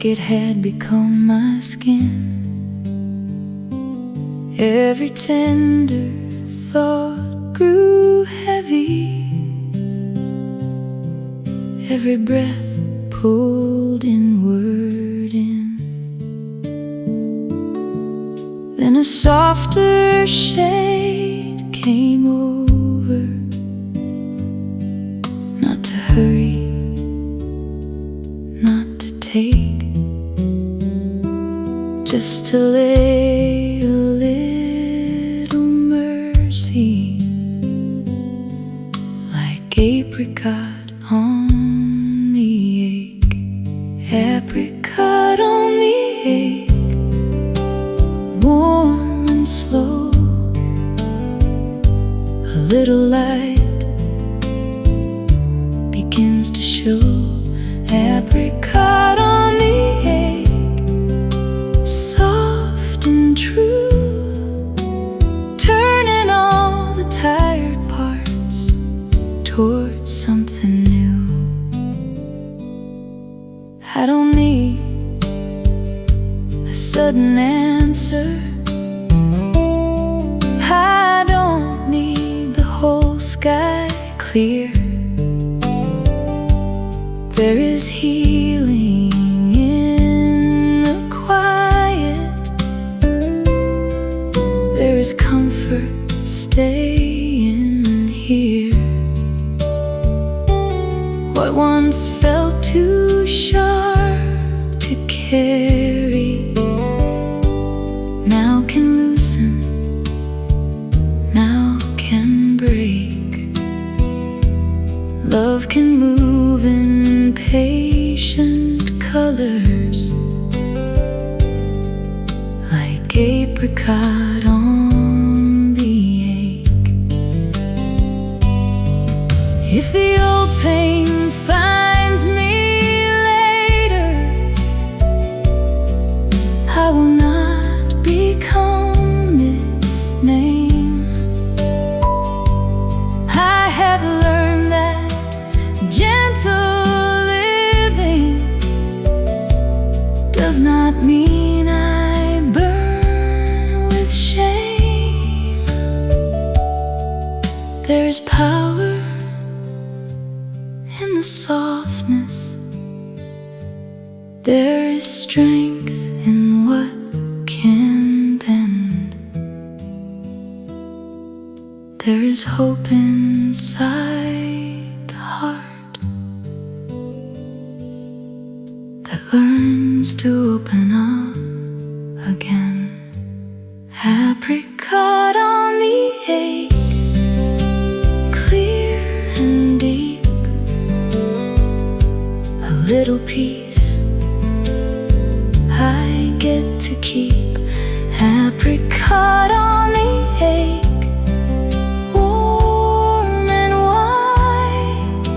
like it had become my skin. Every tender thought grew heavy, every breath pulled inward in. Then a softer shade came over, not to hurry, not to take, just to lay a little mercy, like apricot on the ache, apricot on the ache, warm and slow. A little light begins to show, apricot on the ache, soft and true, turning all the tired parts towards something new. I don't need a sudden answer, I don't need the whole sky clear. There is healing in the quiet, there is comfort staying here. What once felt too sharp to carry now can loosen, now can break. Love can move in patient colors, like apricot on the ache. If the old pain finds me later, I will not become its name. I have learned that gentle living does not mean I burn with shame. There is power in the softness, there is strength in what can bend, there is hope inside the heart that learns to open up again. Apricot on the ache, clear and deep, a little peace I get to keep. Apricot on the ache, warm and wide,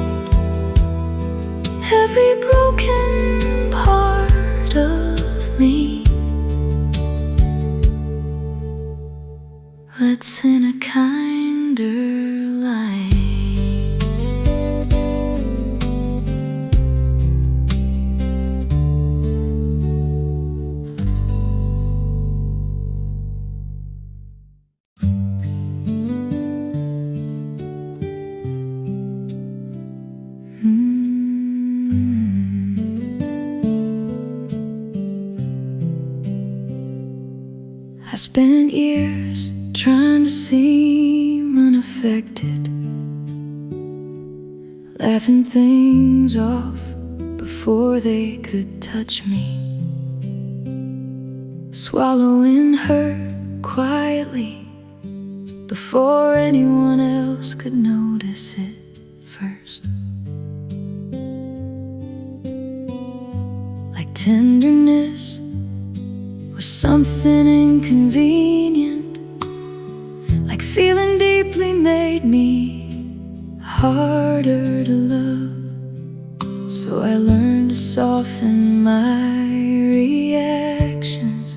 every broken part of me. Let's sin a kinder light. I spent years trying to seem unaffected, laughing things off before they could touch me, swallowing hurt quietly before anyone else could notice it first. Like tenderness was something inconvenient, like feeling deeply made me harder to love. So I learned to soften my reactions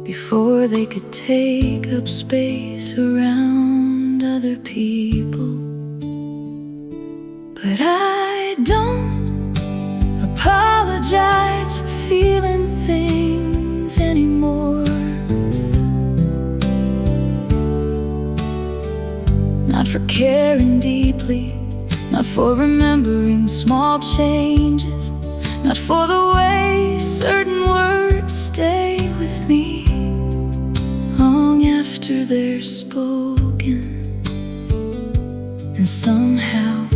before they could take up space around other people. But I don't apologize for not for caring deeply, not for remembering small changes, not for the way certain words stay with me long after they're spoken. And somehow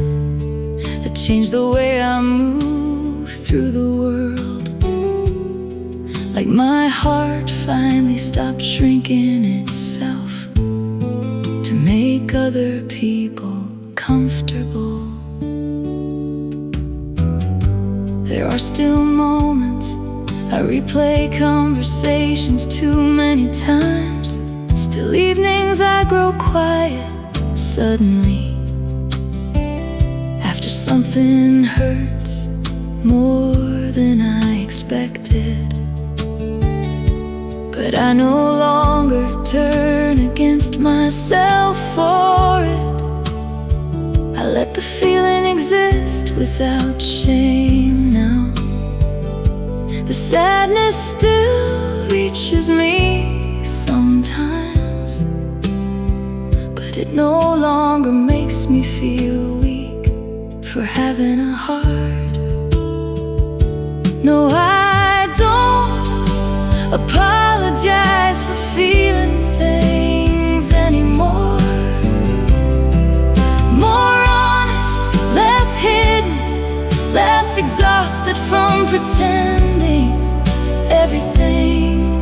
that changed the way I move through the world. Like my heart finally stopped shrinking itself to make other people comfortable. There are still moments I replay conversations too many times, still evenings I grow quiet suddenly after something hurts more than I expected. But I no longer turn against myself for it. I let the feeling exist without shame now. The sadness still reaches me sometimes, but it no longer makes me feel weak for having a heart. No, I don't apologize for feeling things anymore. More honest, less hidden, less exhausted from pretending. Everything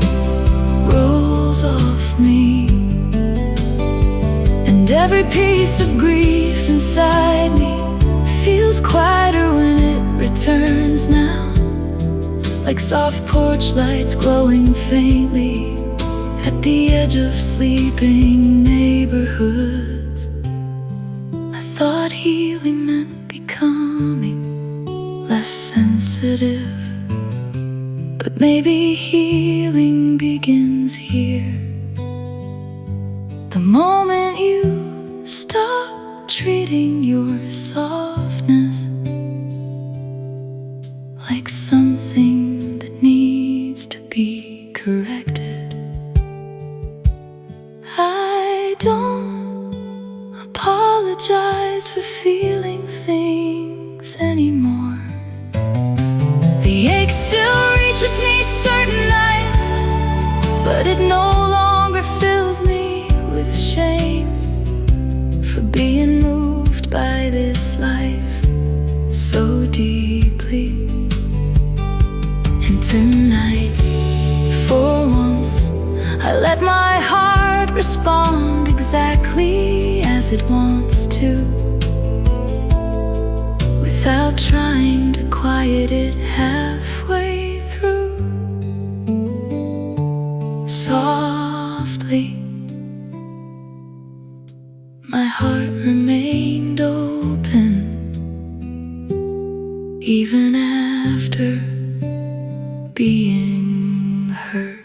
rolls off me, and every piece of grief inside me feels quieter when it returns now. Like soft porch lights glowing faintly at the edge of sleeping neighborhoods. I thought healing meant becoming less sensitive, but maybe healing begins here. The moment you stop treating your softness like something that needs to be corrected. I don't apologize for feeling things anymore. The ache still reaches me certain nights, but it no longer fills me with shame for being moved by this life so deeply. And tonight, for once, I let my heart respond exactly as it wants to, without trying to quiet it halfway through. Softly, my heart remained open, even after being hurt.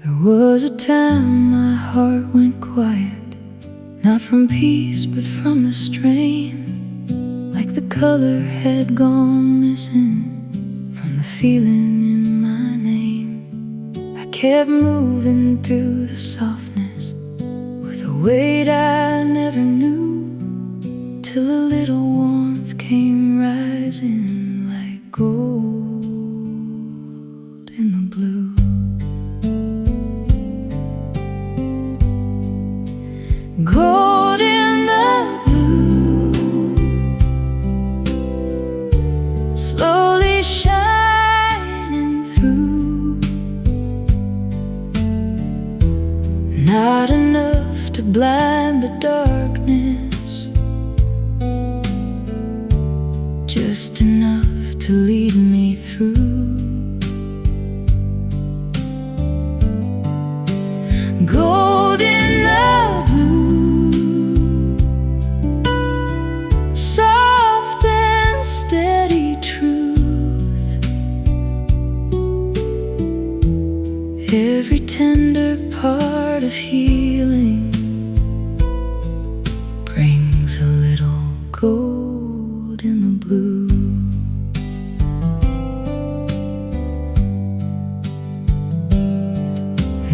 There was a time my heart went quiet, not from peace but from the strain. Like the color had gone missing from the feeling in my name. I kept moving through the softness with a weight I never knew, till a little warmth came rising like gold in the blue. Gold in the blue, slowly shining through. Not enough to blind the darkness, just enough to lead me through. Gold in the blue, soft and steady truth, Every tender part of healing brings a little gold in the blue.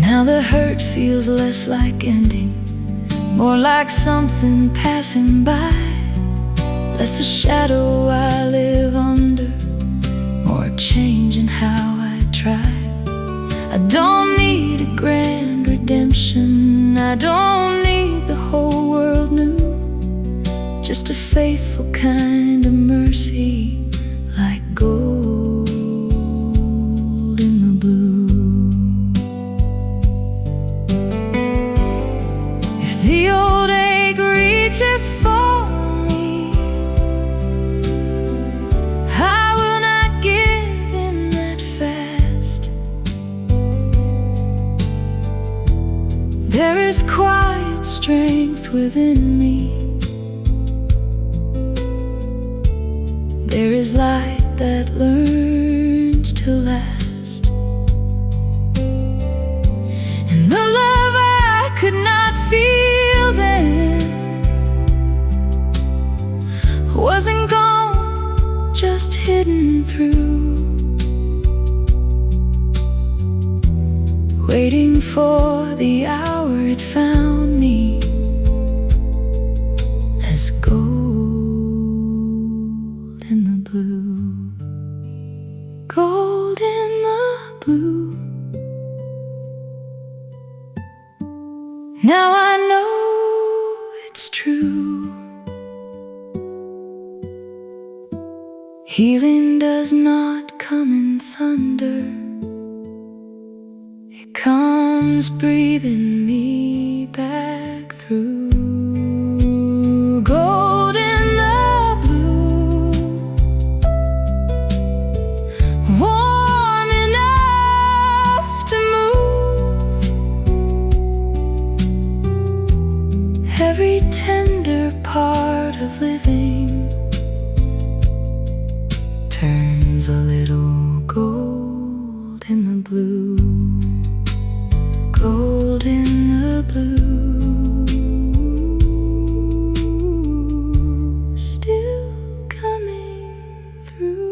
Now the hurt feels less like ending, more like something passing by. Less a shadow I live under, more a change in how I try. I don't need a grand redemption, I don't need the whole world new, just a faithful kind of mercy, like gold in the blue. If the old ache reaches for me, I will not give in that fast. There is quiet strength within me. There is light that learns to last. And the love I could not feel then wasn't gone, just hidden through, waiting for the hour it found me as gold in the blue. Gold in the blue. Now I know it's true. Healing does not come in thunder, it comes breathing me back through. Gold in the blue, warm enough to move. Every tender part of living turns a little gold in the blue. Gold in the blue, still coming through.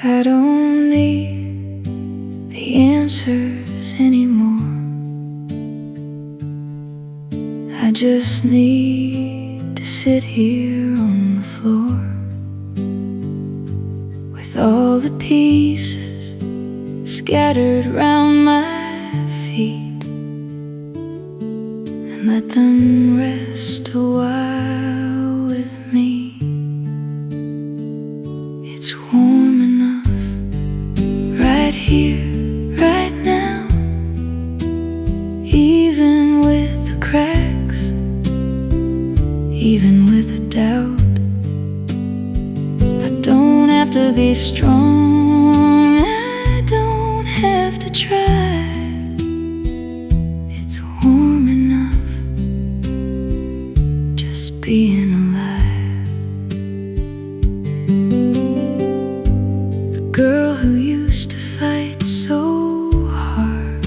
I don't need the answers anymore, I just need to sit here on the floor with all the pieces scattered round my feet, and let them rest a while with me. It's warm enough right here, right now, even with the cracks, even with the doubt. I don't have to be strong, I don't have to try. It's warm enough just being alive. The girl who used to fight so hard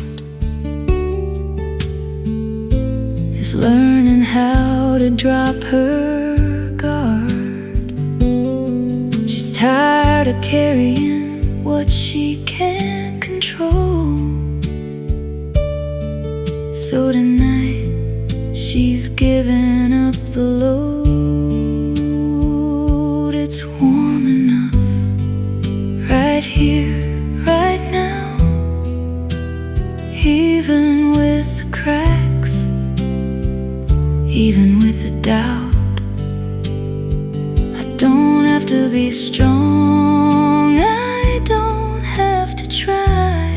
is learning how to drop her guard. She's tired of carrying what she can't control, so tonight she's giving up the load. It's warm enough right here, right now, even with the cracks, even with the doubt. I don't have to be strong, I don't have to try.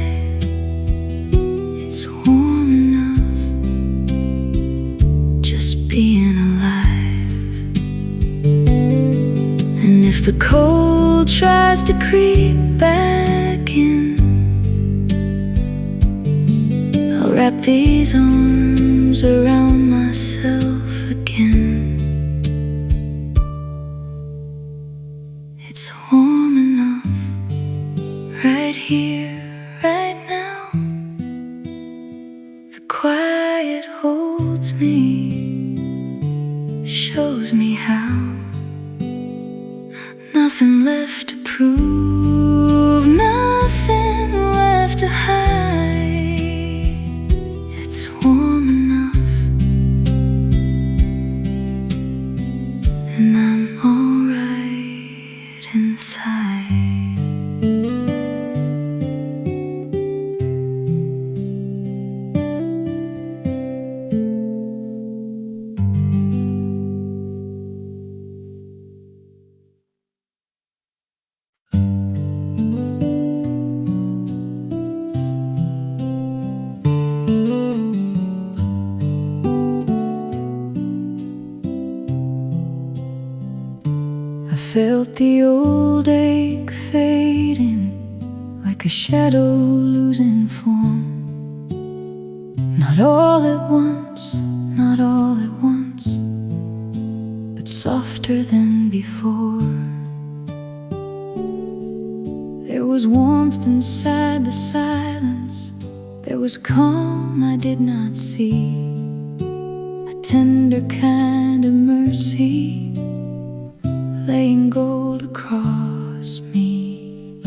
It's warm If the cold tries to creep back in, I'll wrap these arms around myself again. It's warm enough right here, right now. The quiet holds me, shows me how. Nothing left to prove, nothing left to hide. It's warm enough, and I'm alright inside. I felt the old ache fading, like a shadow losing form. Not all at once, not all at once, but softer than before. There was warmth inside the silence, there was calm I did not see, a tender kind of mercy laying gold across me.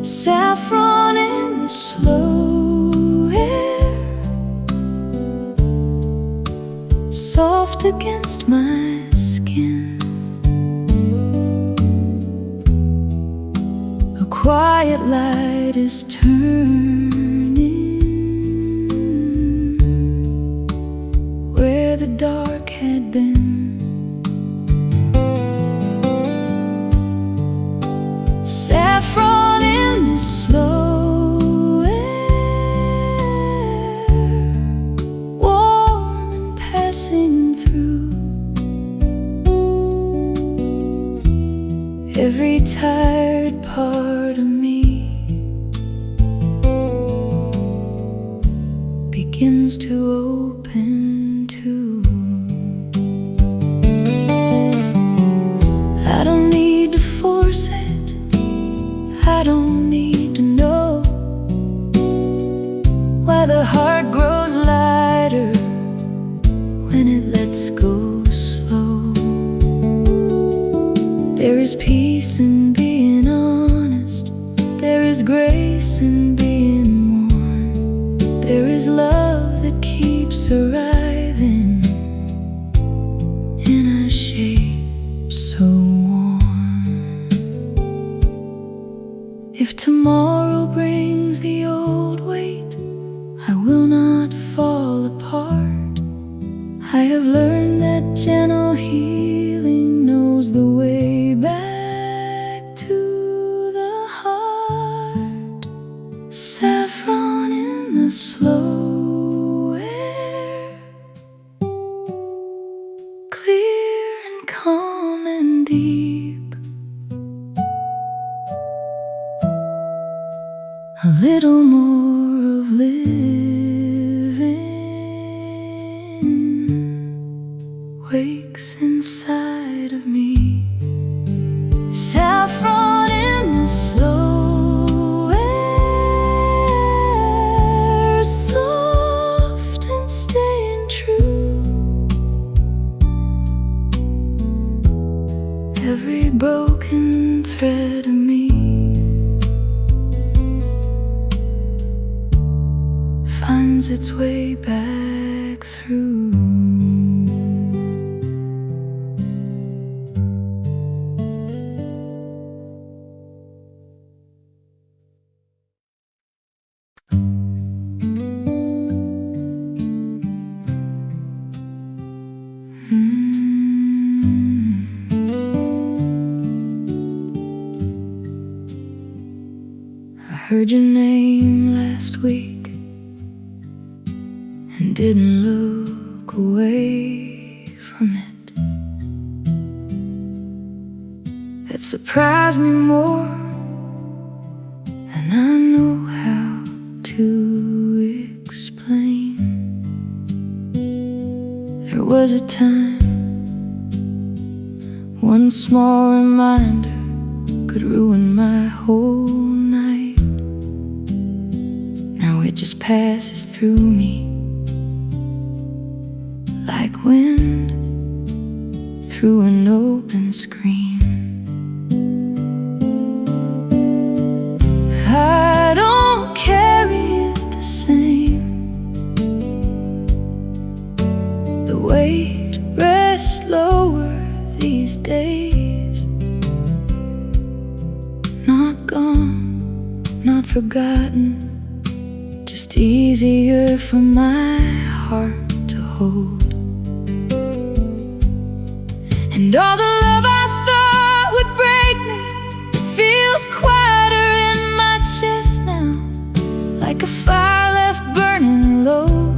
Saffron in the slow air, soft against my skin. A quiet light is turning where the dark had been. Saffron in the slow air, warm and passing through. Every tired part of me begins to open too. I don't need to force it, I don't need to know why the heart grows lighter when it lets go slow. There is peace in being honest, there is grace in being worn, there is love that keeps arriving in a shape so warm. If tomorrow brings the old weight, I will not fall apart. I have learned that gentle healing knows the way back to the heart. Saffron in the slow air, clear and calm and deep. A little more of living wakes inside of me. Saffron in the slow air, soft and staying true. Every broken thread of me finds its way back through. I heard your name last week and didn't look away from it. surprised me more than I know how to explain. There was a time one small reminder could ruin my whole night. Now it just passes through me like wind through an open screen. I don't carry it the same. The weight rests lower these days. Not gone, not forgotten, just easier for my heart to hold. And all the love I thought would break me feels quieter in my chest now, like a fire left burning low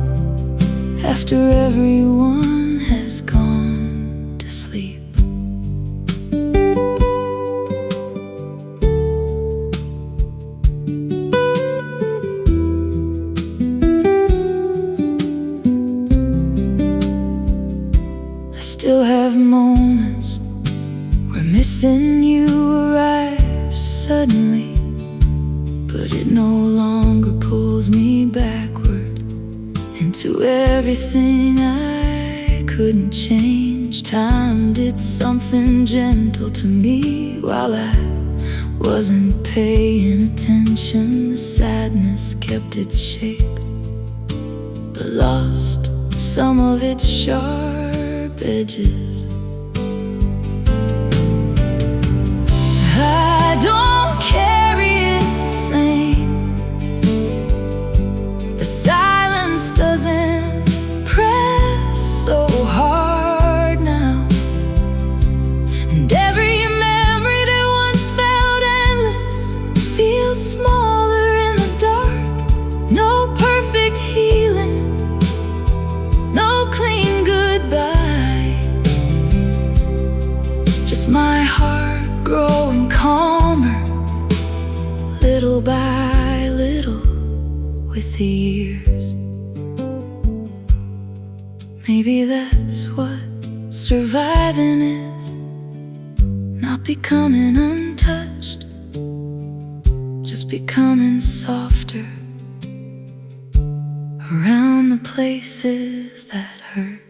after everyone has gone to sleep. I still have moments where missing you arrives suddenly, but it no longer pulls me backward into everything I couldn't change. Time did something gentle to me while I wasn't paying attention. The sadness kept its shape, but lost some of its sharp edges. I don't carry it the same. The silence doesn't press so hard now, and every memory that once felt endless feels smaller in the dark. No perfect healing, no clean goodbye, just my heart growing calmer, little by little with the years. Maybe that's what surviving is, not becoming untouched, just becoming softer around the places that hurt.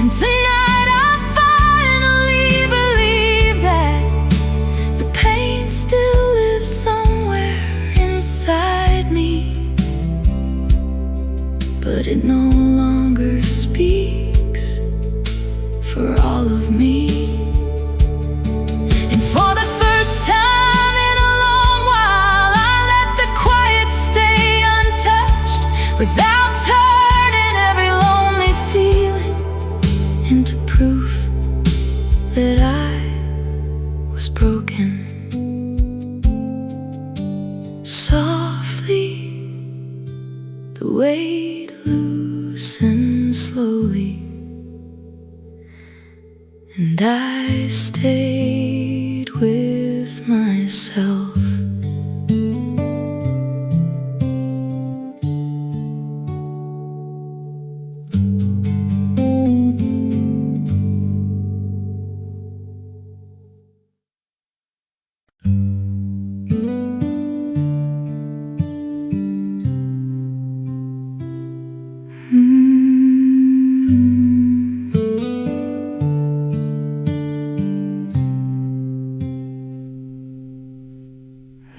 And tonight I finally believe that the pain still lives somewhere inside me, but it no longer speaks for all of me. And for the first time in a long while, I let the quiet stay untouched, without turning every lonely feeling into proof that I was broken. Softly, the weight loosened slowly, and I stayed with myself.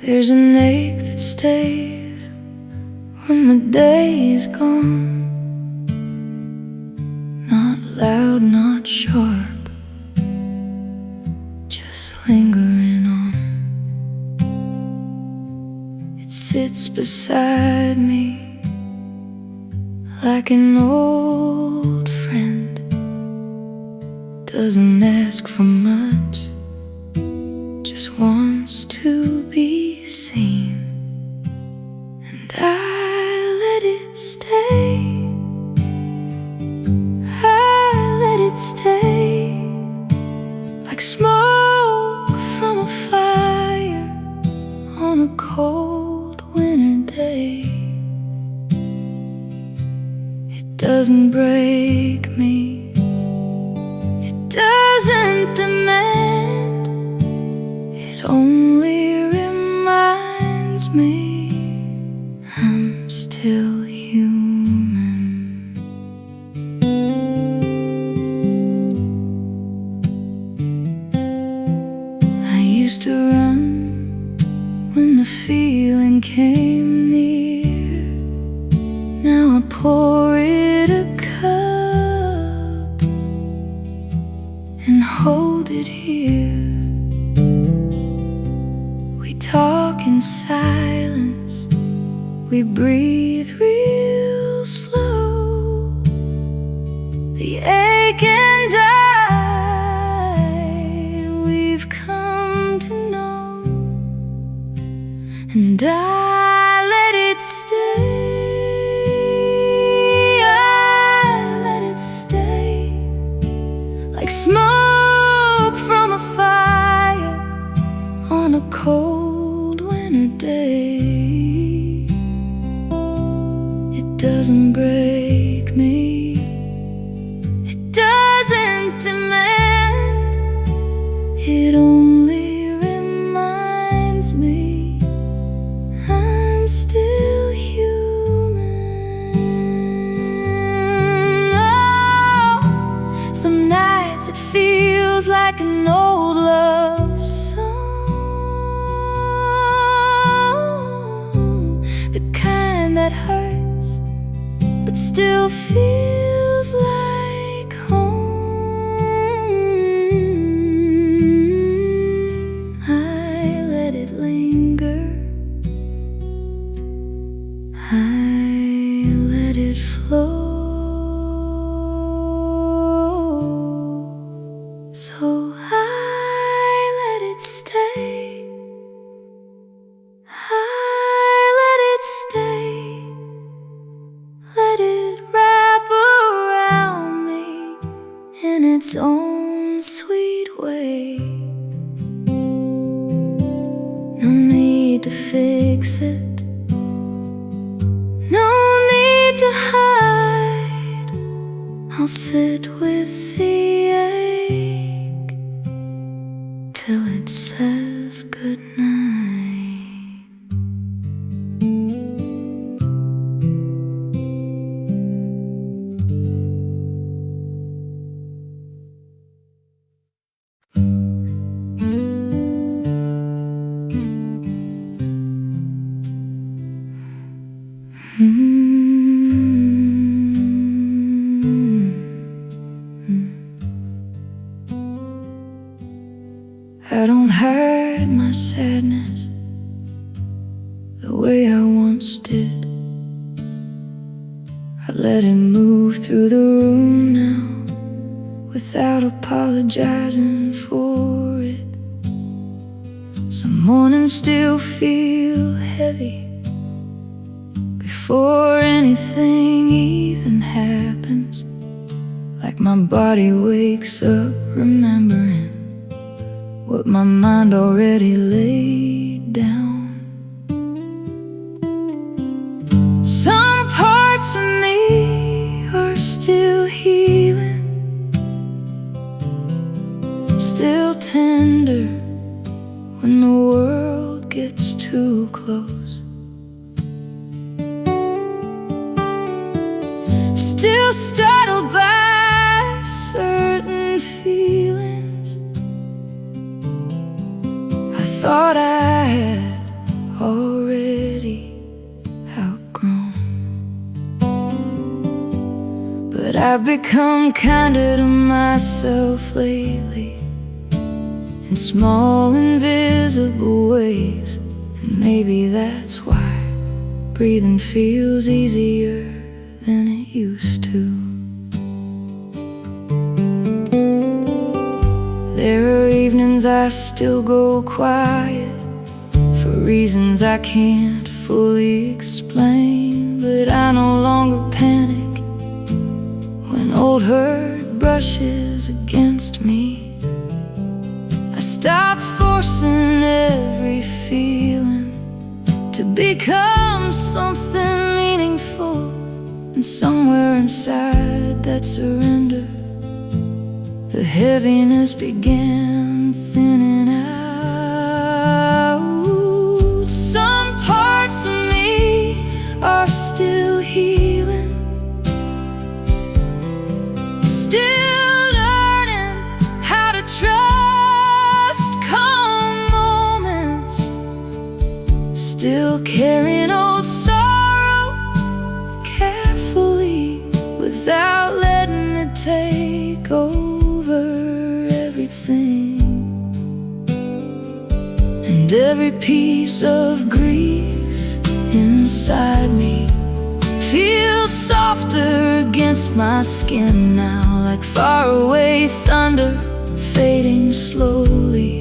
There's an ache that stays when the day is gone, not loud, not sharp, just lingering on. It sits beside me like an old friend, doesn't ask for much, just wants to be seen, and I let it it stay, like smoke from a fire on a cold winter day. It doesn't break me, it doesn't demand, it only reminds me I'm still human. I used to run when the feeling came near. Now I pour it a cup and hold it here. We talk in silence, we breathe real slow. The ache and I, we've come to know, and I let it stay. Like smoke from a fire on a cold winter day. It doesn't break me, it doesn't demand, it only reminds me I'm still human. Oh, some nights it feels like an old love song, the kind that hurts but still feels like home. I let it linger, I let it flow. So I let it stay, I let it stay, let it wrap around me in its own sweet way. No need to fix it, no need to hide, I'll sit with the ache till it says goodnight. I don't hide my sadness the way I once did. I let it move through the room now without apologizing for it. Some mornings still feel heavy before anything even happens, like my body wakes up remembering what my mind already laid down. Some parts of me are still healing, still tender when the world gets too close, still startled by certain feelings I thought I had already outgrown. But I've become kinder to myself lately, in small invisible ways, and maybe that's why breathing feels easier than it used to. There are evenings I still go quiet for reasons I can't fully explain, but I no longer panic when old hurt brushes against me. I stopped forcing every feeling to become something meaningful. And somewhere inside that surrender, the heaviness began thinning out. Some parts of me are still healing, still learning how to trust calm moments, still carrying old sorrow carefully without letting it take over everything. And every piece of grief inside me feels softer against my skin now, like faraway thunder fading slowly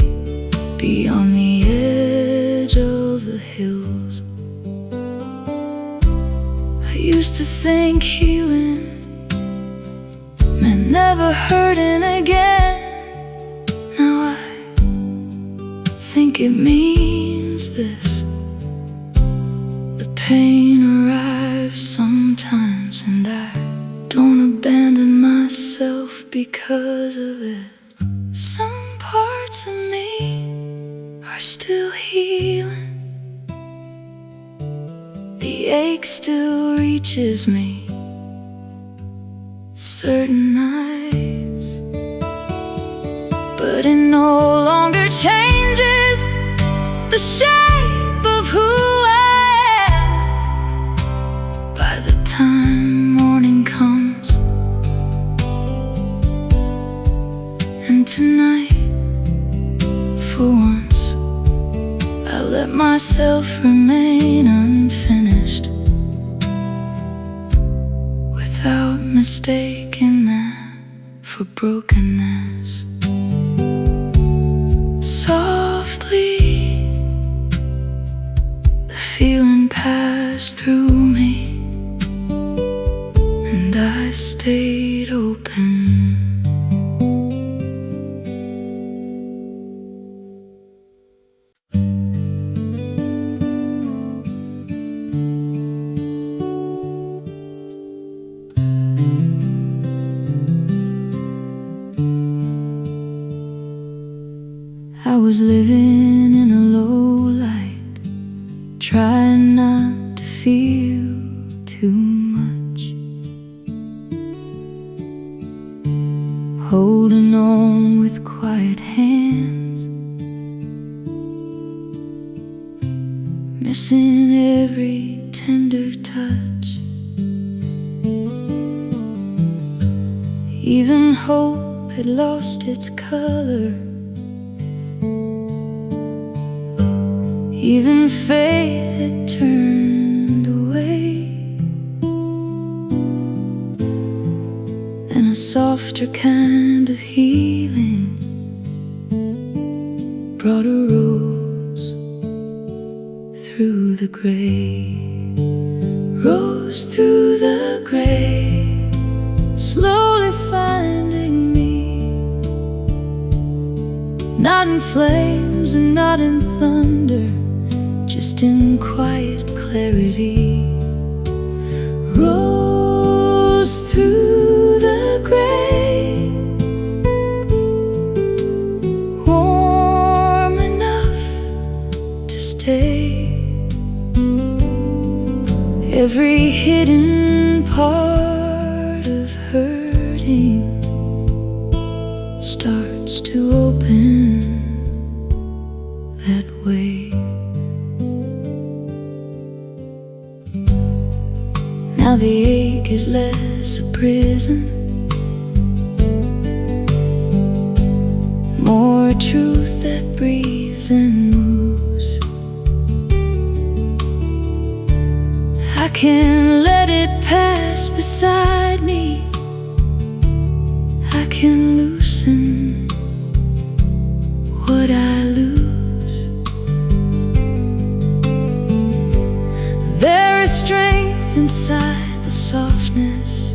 beyond the edge of the hills. I used to think healing meant never hurting again. Now I think it means this: the pain arrives sometimes, and I don't abandon myself because of it. Some parts of me are still healing, the ache still reaches me certain nights, but it no longer changes the shape of who I am. By the time morning comes, and tonight, for once, I let myself remain unfinished, without mistaking that for brokenness. Softly, the feeling passed through me, and I stayed open. I was living in a low light, trying not to feel too much, holding on with quiet hands, missing every tender touch. Even hope had lost its color, even faith had turned away. Then a softer kind of healing brought a rose through the gray, rose through the gray, slowly finding me, not in flames and not in thunder, just in quiet clarity. Rose through the gray, warm enough to stay. Every hidden part of hurting starts to open that way. Now the ache is less a prison, more truth that breathes and moves. I can let it pass beside me, I can loosen what I lose. There is strength inside the softness,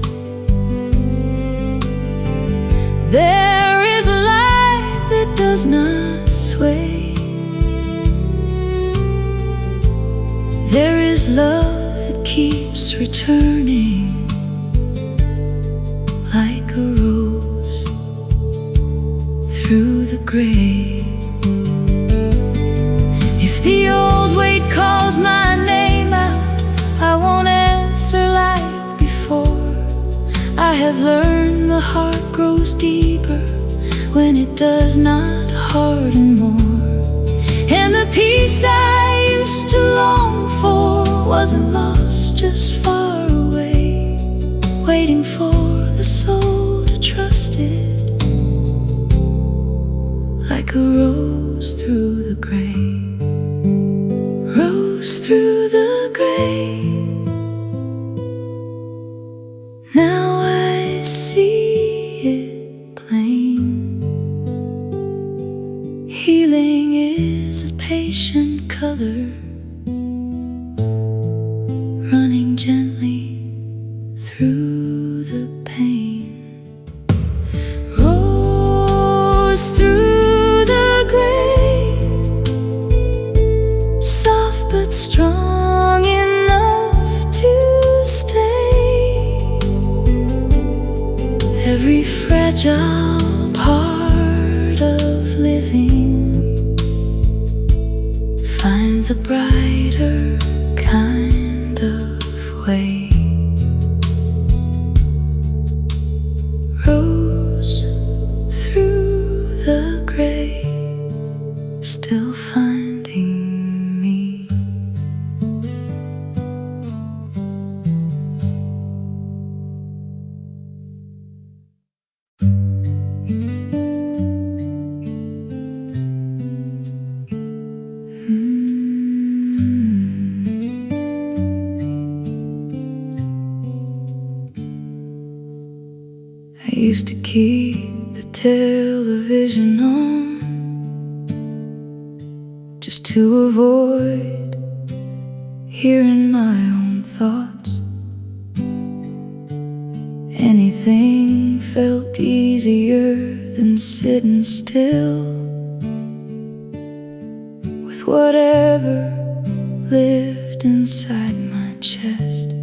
There is a light that does not sway. There is love that keeps returning, like a rose through the gray. If the old weight calls my name out, I won't answer like before. I have learned the heart grows deeper when it does not harden more. And the peace I used to long for wasn't lost, just far away, waiting for the soul to trust it, like a rose through the gray. Rose through the gray. Now I see it plain. Healing is a patient color, running gently through the pain. Rose through the gray, soft but strong enough to stay. Every fragile part of living finds a brighter kind of way. Rose through the gray, still finding me. I used to keep the television on just to avoid hearing my own thoughts. Anything felt easier than sitting still with whatever lived inside my chest.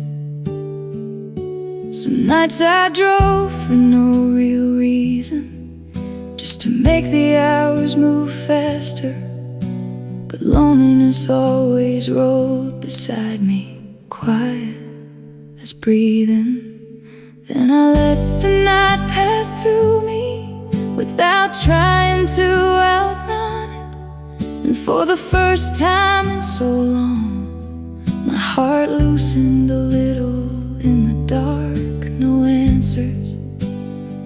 Some nights I drove for no real reason, just to make the hours move faster. But loneliness always rolled beside me, quiet as breathing. Then I let the night pass through me without trying to outrun it. And for the first time in so long, my heart loosened a little in the dark. No answers,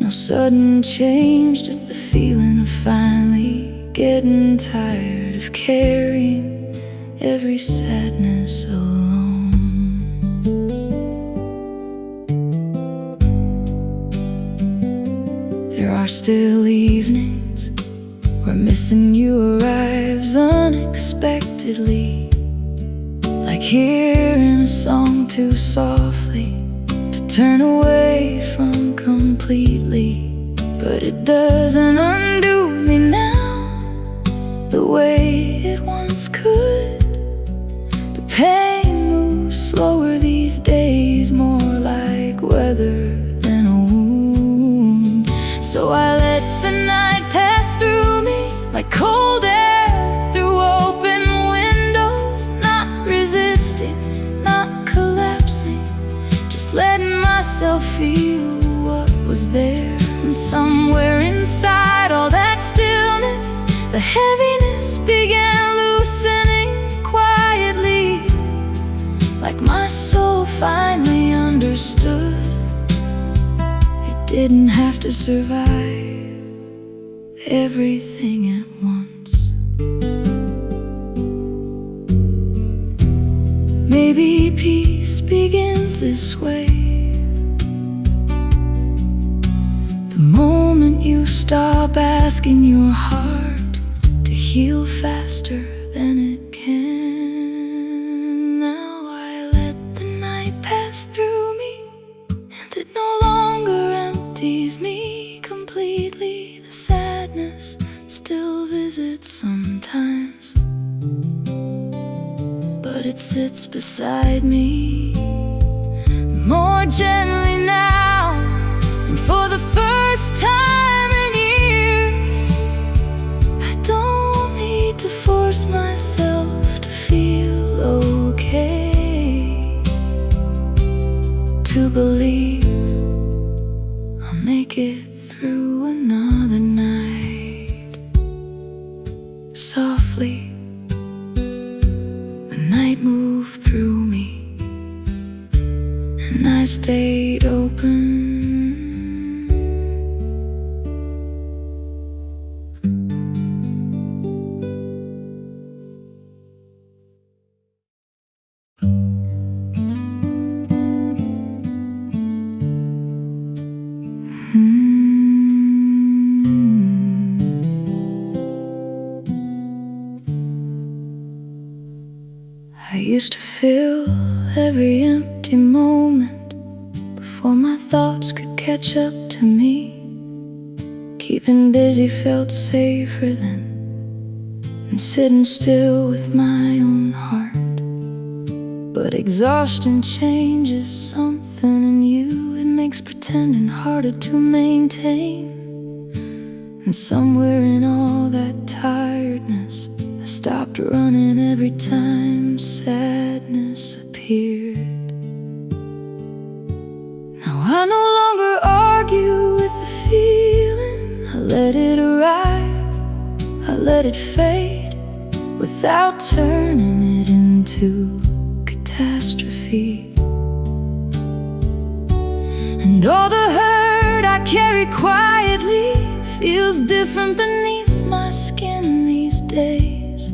no sudden change, just the feeling of finally getting tired of carrying every sadness alone. There are still evenings where missing you arrives unexpectedly, like hearing a song too softly to turn away from completely. But it doesn't undo me now the way it once could. The pain moves slower these days, more like weather than a wound. So I let the night pass through me like cold air through open windows, not resisting, not collapsing, just letting myself feel what was there. And somewhere inside all that stillness, the heaviness began loosening quietly, like my soul finally understood it didn't have to survive everything at once. Maybe peace begins this way. The moment you stop asking your heart to heal faster than it can. Now I let the night pass through me, and it no longer empties me completely. deeply, the sadness still visits sometimes, but it sits beside me more gently now. And for the first time in years, I don't need to force myself to feel okay, to believe I'll make it through another night. Softly, the night moved through me, and I stayed open. I used to fill every empty moment before my thoughts could catch up to me. Keeping busy felt safer than sitting still with my own heart. But exhaustion changes something in you. It makes pretending harder to maintain. And somewhere in all that tiredness, I stopped running every time sadness appeared. Now I no longer argue with the feeling. I let it arrive, I let it fade, without turning it into catastrophe. And all the hurt I carry quietly feels different beneath my skin these days,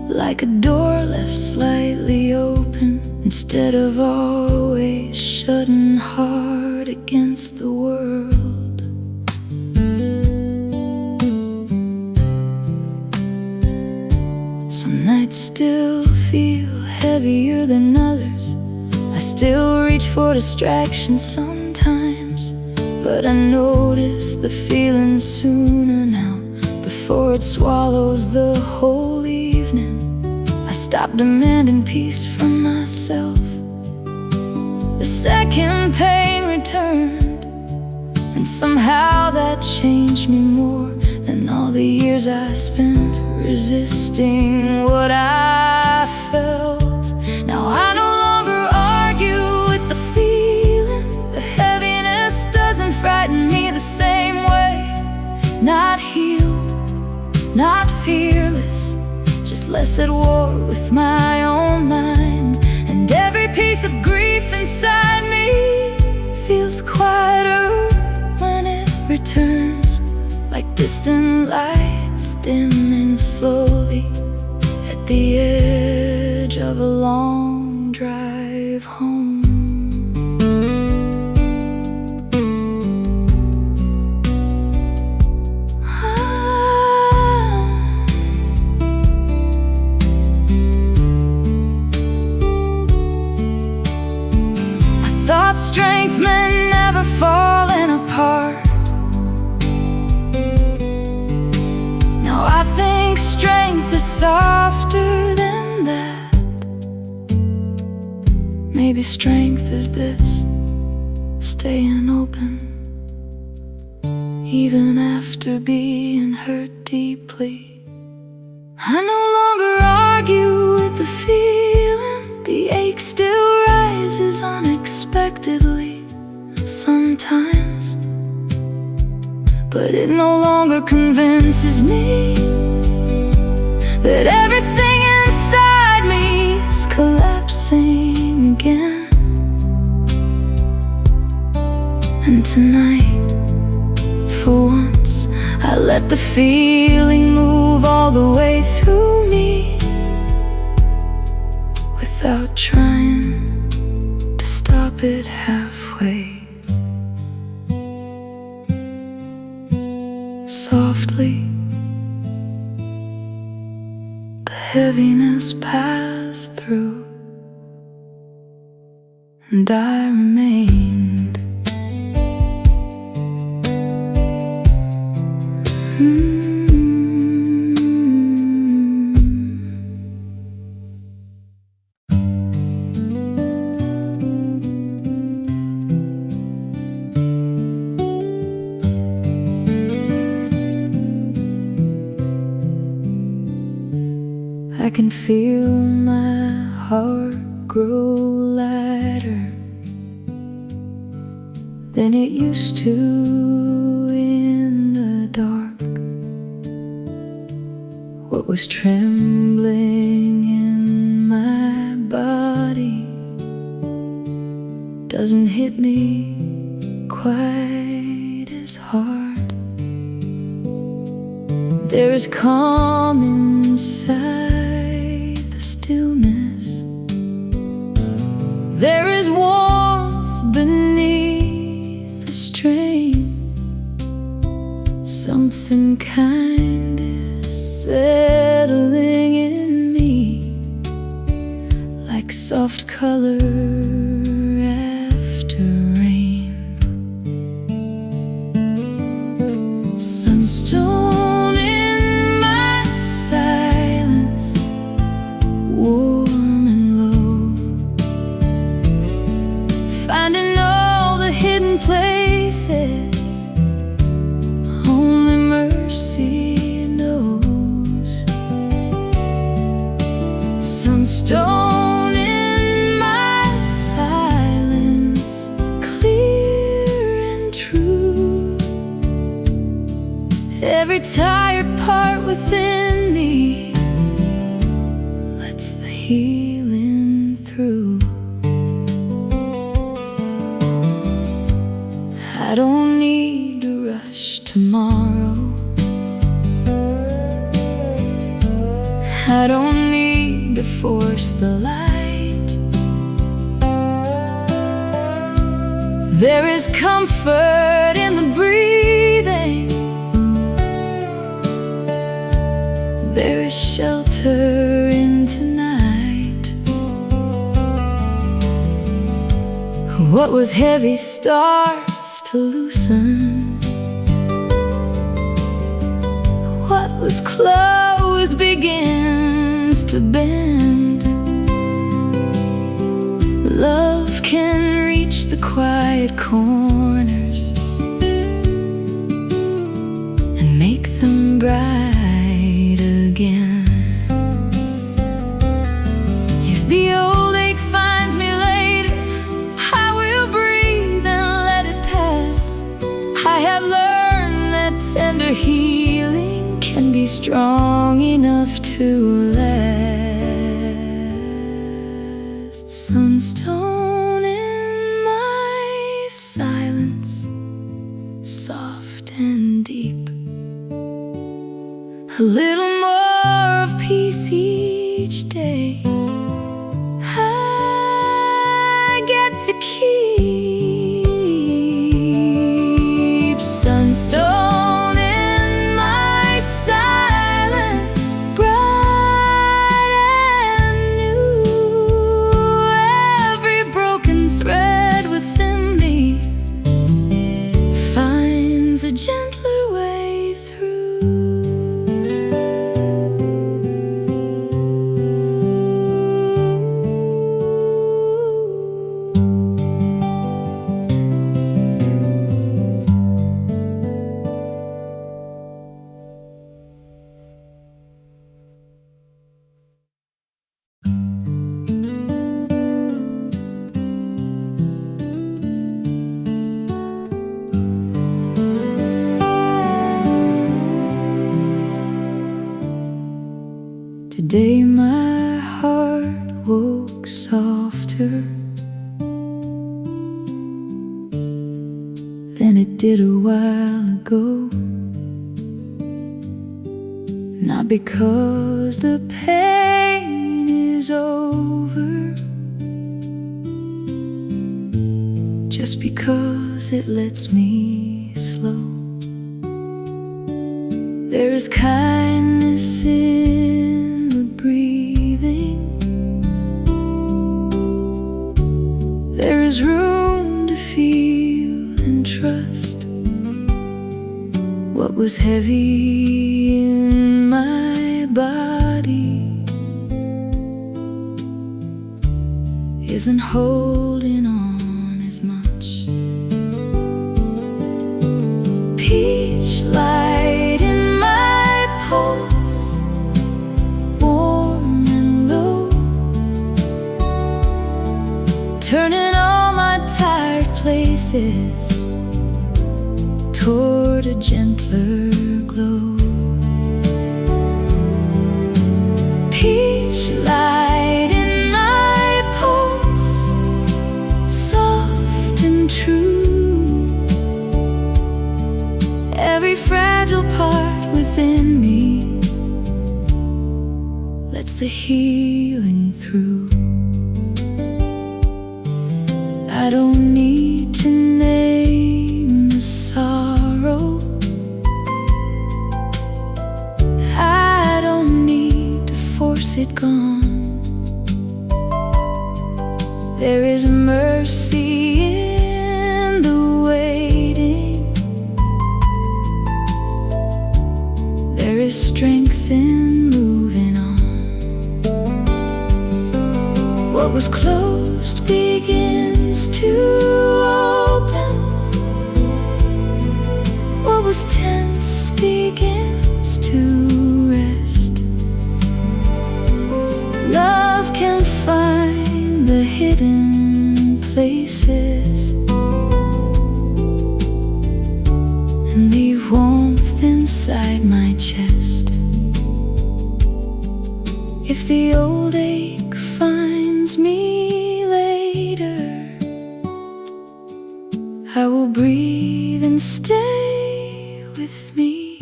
like a door left slightly open instead of always shutting hard against the world. Some nights still feel heavier than others. I still reach for distraction sometimes, but I notice the feeling sooner now, before it swallows the whole evening. I stopped demanding peace from myself. The second pain returned, and somehow that changed me more than all the years I spent resisting what I felt. Now I no longer argue with the feeling. The heaviness doesn't frighten me the same way. Not healed, not fearless, just less at war with my own mind. And every piece of grief inside me feels quieter when it returns, like distant lights dimming slowly at the edge of a long drive home. Strength meant never falling apart. Now I think strength is softer than that. Maybe strength is this, staying open even after being hurt deeply. I no longer argue with the feeling. The ache still rises unexpectedly sometimes, but it no longer convinces me that everything inside me is collapsing again. And tonight, for once, I let the feeling move all the way through me, without trying to stop it halfway. Softly, the heaviness passed through, and I remained I can feel my heart grow lighter than it used to in the dark. What was trembling in my body doesn't hit me quite as hard. There is calm inside the stillness. There is warmth beneath the strain. Something kind is settling in me, like soft color after rain. Sunstone in my silence, warm and low, finding all the hidden places only mercy knows. Sunstone in my silence, clear and true. Every tired part within me lets the healing through. I don't need to rush tomorrow. I don't need to force the light. There is comfort in the breathing. There is shelter in tonight. What was heavy starts to loosen. What was closed begins to bend. Love can reach the quiet corners and make them bright again. If the old ache finds me later, I will breathe and let it pass. I have learned that tender healing can be strong enough to last. Sunstone in my silence, soft and deep. A little more of peace each day I get to keep. Sunstone in my silence, bright and new. Every broken thread within me finds a gentler way through. Today my heart woke softer than it did a while ago. Not because the pain is over, just because it lets me slow. There is kindness in the breathing. There is room to feel and trust What was heavy in my body isn't holding on as much. Peach light in my pulse, warm and low, turning all my tired places toward a gentler glow. Peach light in my pulse, soft and true. Every fragile part within me lets the healing through. I don't need to name the sorrow, I don't need to force it gone. There is mercy in the waiting, there is strength in moving on. What was closed begins to open, what was tense begins to rest. Love can find the hidden places and leave warmth inside my chest. If the old ache finds me later, I will breathe and stay with me.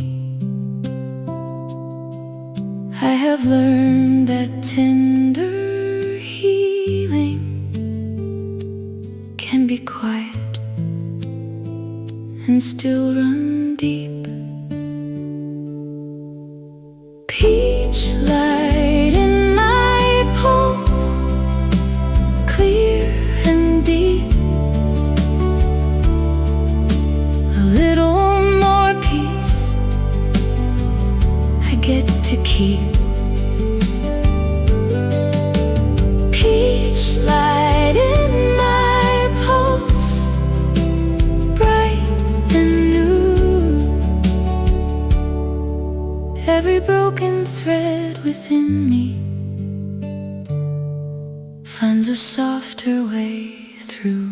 I have learned that tender healing can be quiet and still run deep. Peach light in my pulse, clear and deep. A little more peace I get to keep. Peach light in my pulse, bright and new. Every broken thread within me finds a softer way through.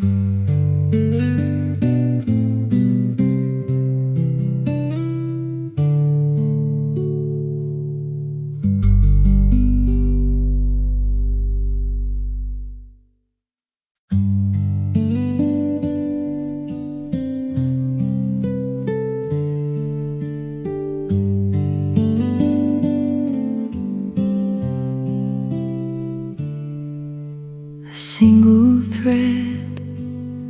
A single thread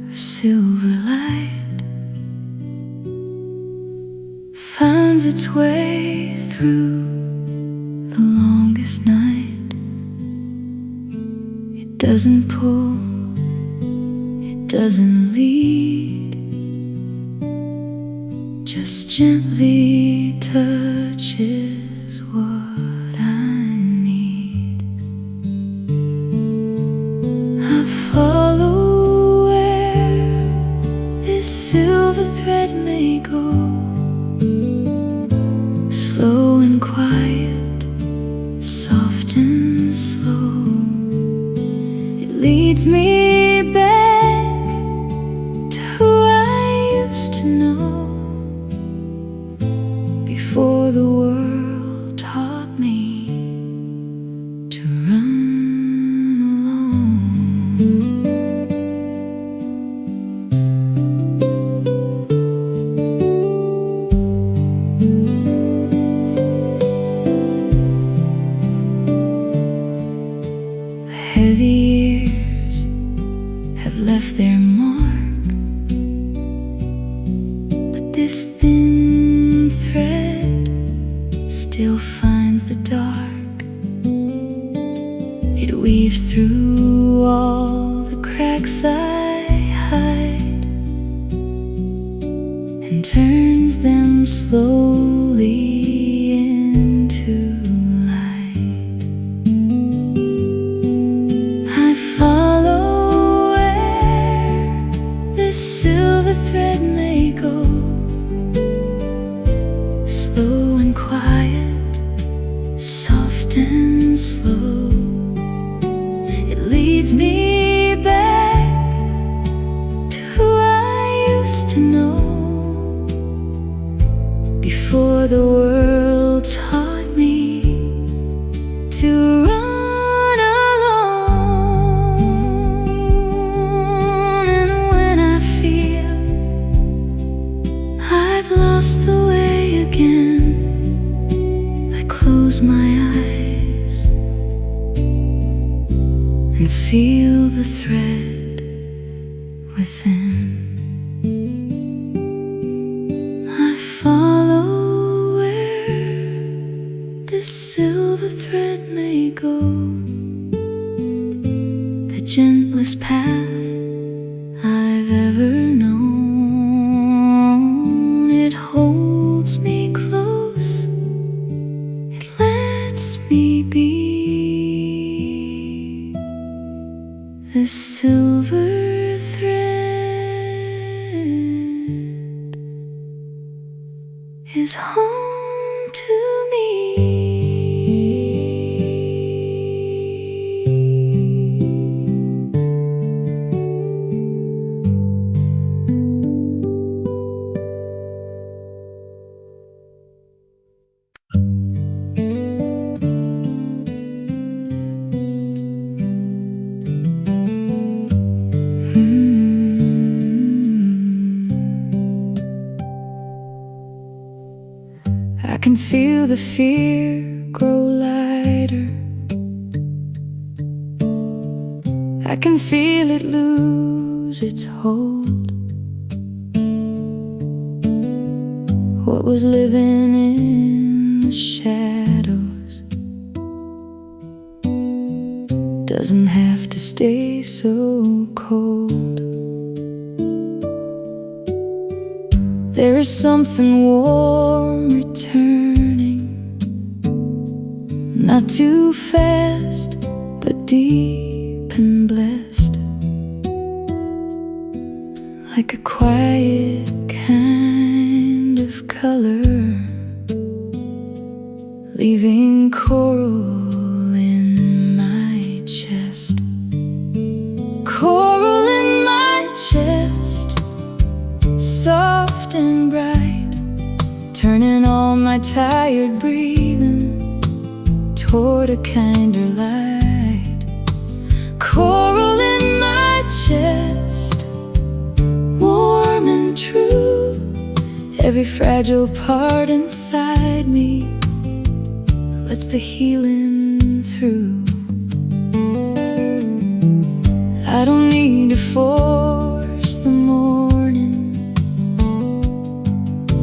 of silver light finds its way through the longest night. It doesn't pull, it doesn't lead, just gently touches what I need. I follow where this silver thread may go, slow and quiet, soft and slow. It leads me back to who I used to know before the world taught me to run alone. The heavy years have left their mark, but this thin thread slowly into light. I follow where this silver thread may go, slow and quiet, soft and slow. It leads me back to who I used to know, before the world taught me to run alone. And when I feel I've lost the way again, I close my eyes and feel the thread within. I follow where this silver thread may go, the gentlest path I've ever known. It holds me close, it lets me be. This silver thread is home to me. I can feel the fear grow lighter, I can feel it lose its hold. What was living in the shadows doesn't have to stay so cold. There is something warm returning, not too fast, but deep and blessed, like a quiet kind of color, leaving coral in my chest. Coral in my chest, soft and bright, turning all my tired breathing toward a kinder light. Coral in my chest, warm and true, every fragile part inside me lets the healing through. I don't need to force the morning,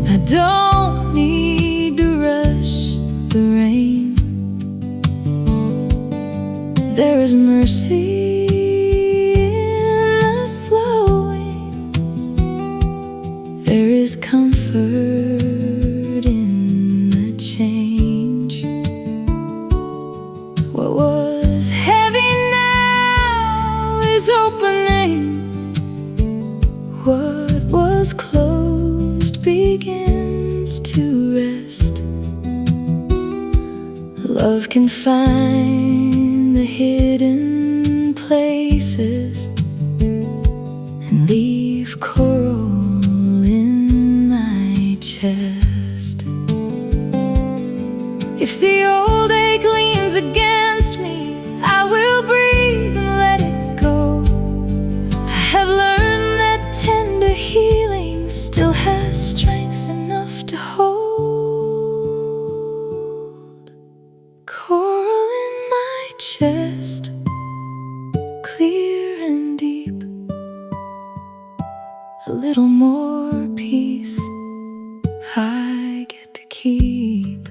I don't need to rush the rain. There is mercy in the slowing, there is comfort in the change. What was heavy now is opening, what was closed begins to rest. Love can find the hidden places and leave coral in my chest. If the old ache leans against me, I will breathe and let it go. I have learned that tender healing still has strength enough to hold. Coral in my chest, clear and deep, a little more peace I get to keep.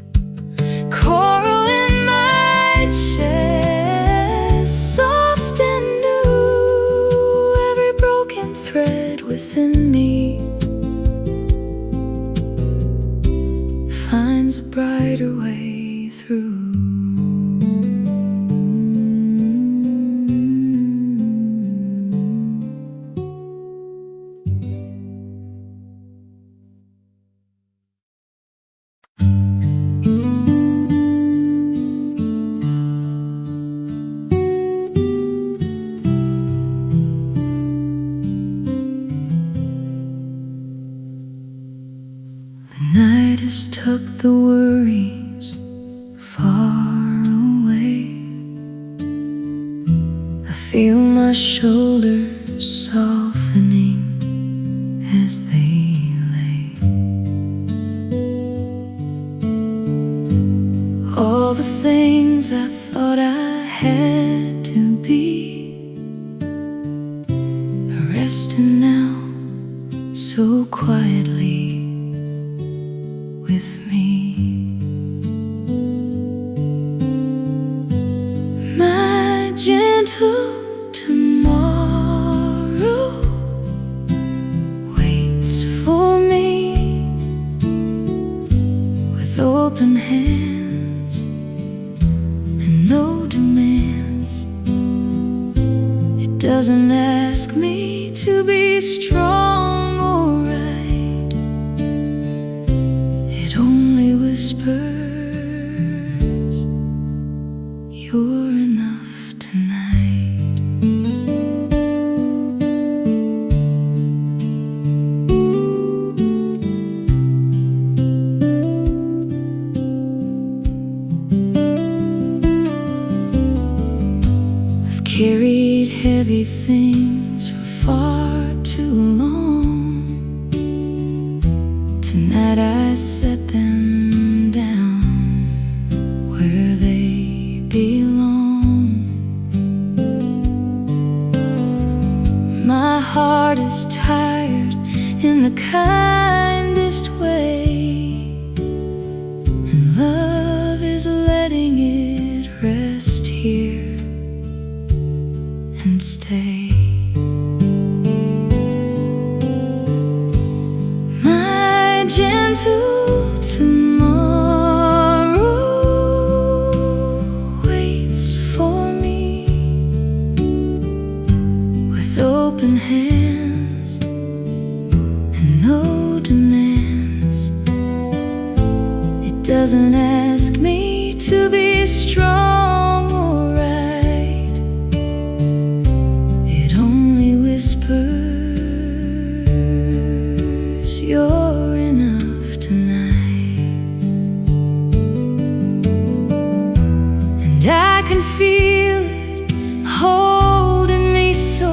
Coral in my chest, soft and new, every broken thread within me finds a brighter way through. Night has tucked the worries far away. I feel my shoulders softening as they lay. All the things I thought I had to be are resting now so quietly with me. My gentle tomorrow waits for me with open hands and no demands. It doesn't ask me to be strong or right. It only whispers, you're enough tonight. I've carried heavy things for far too long. Tonight I set them down where they belong. My heart is tired in the kindest way, and love is letting it rest here and stay. My gentle tomorrow waits for me with open hands and no demands. It doesn't ask me to be strong or right. It only whispers, you're enough tonight. And I can feel it holding me so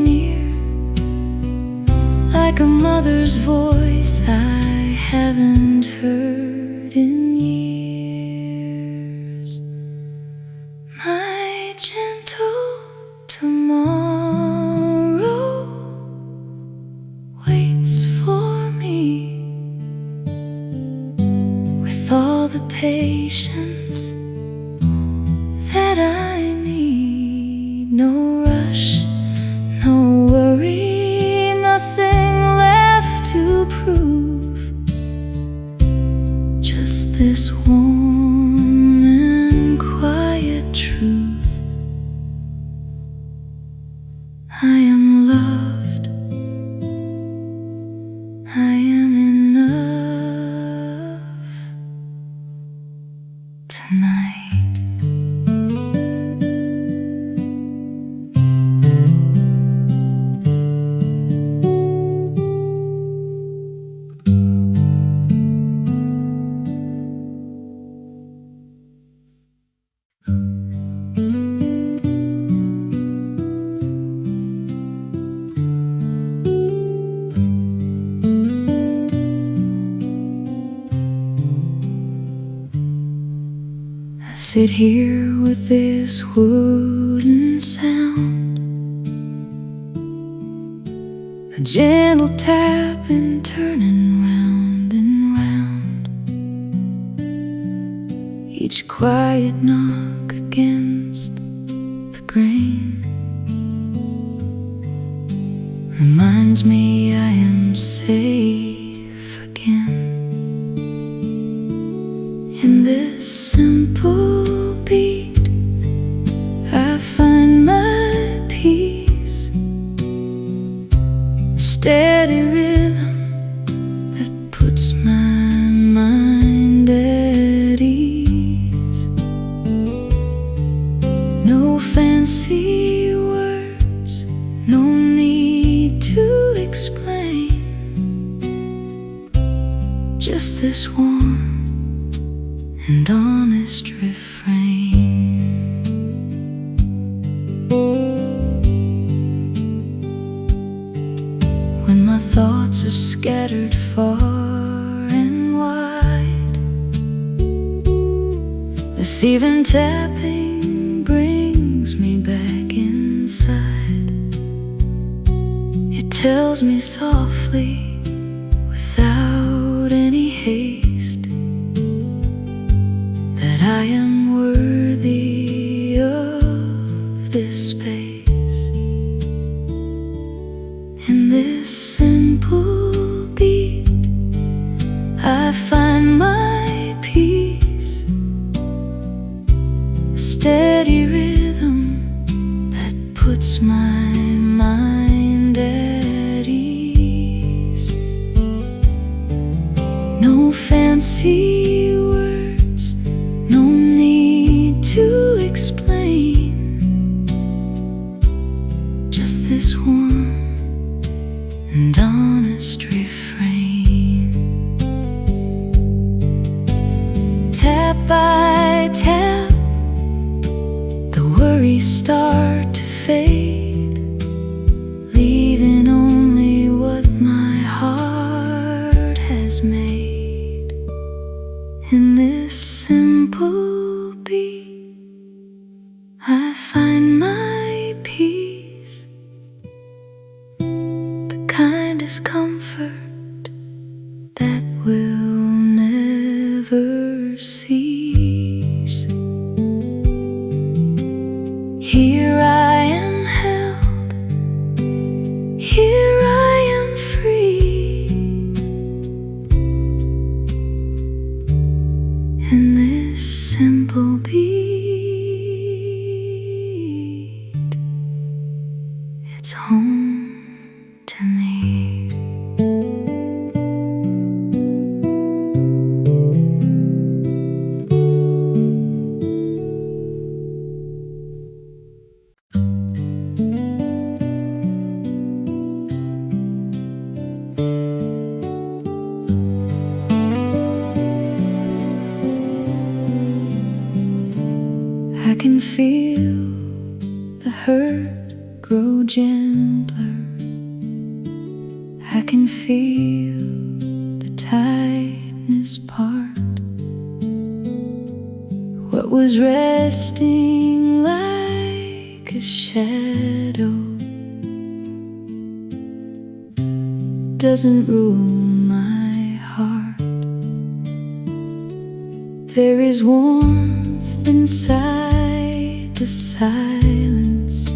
near, like a mother's voice I haven't heard in years. My gentle tomorrow waits for me with all the patience that I need. No rush, no worry, nothing left to prove. Just this warm and quiet truth. I am loved. I am enough tonight. I sit here with this wooden sound, a gentle tapping turning round and round, each quiet knock against the grain reminds me I am safe again. In this simple beat, I find my peace, a steady rhythm that puts my mind at ease. No fancy words, no need to explain, just this warm and honest refrain. When my thoughts are scattered far and wide, this even tapping brings me back inside. It tells me softly, without any haste, that I am worthy of this space. In this simple beat, I find my peace, a steady rhythm that puts my mind at ease. No fancy words, no need to explain, just this warm and honest refrain. Tap by tap, the worries start to fade, leaving only what my heart has made. In this simple beat, I find my peace, the kindest comfort that will never cease. Here I am held, here I am free, in this simple beat. It's home to me. I can feel the hurt grow gentler. I can feel the tightness part. What was resting like a shadow doesn't rule my heart. There is warmth inside the silence.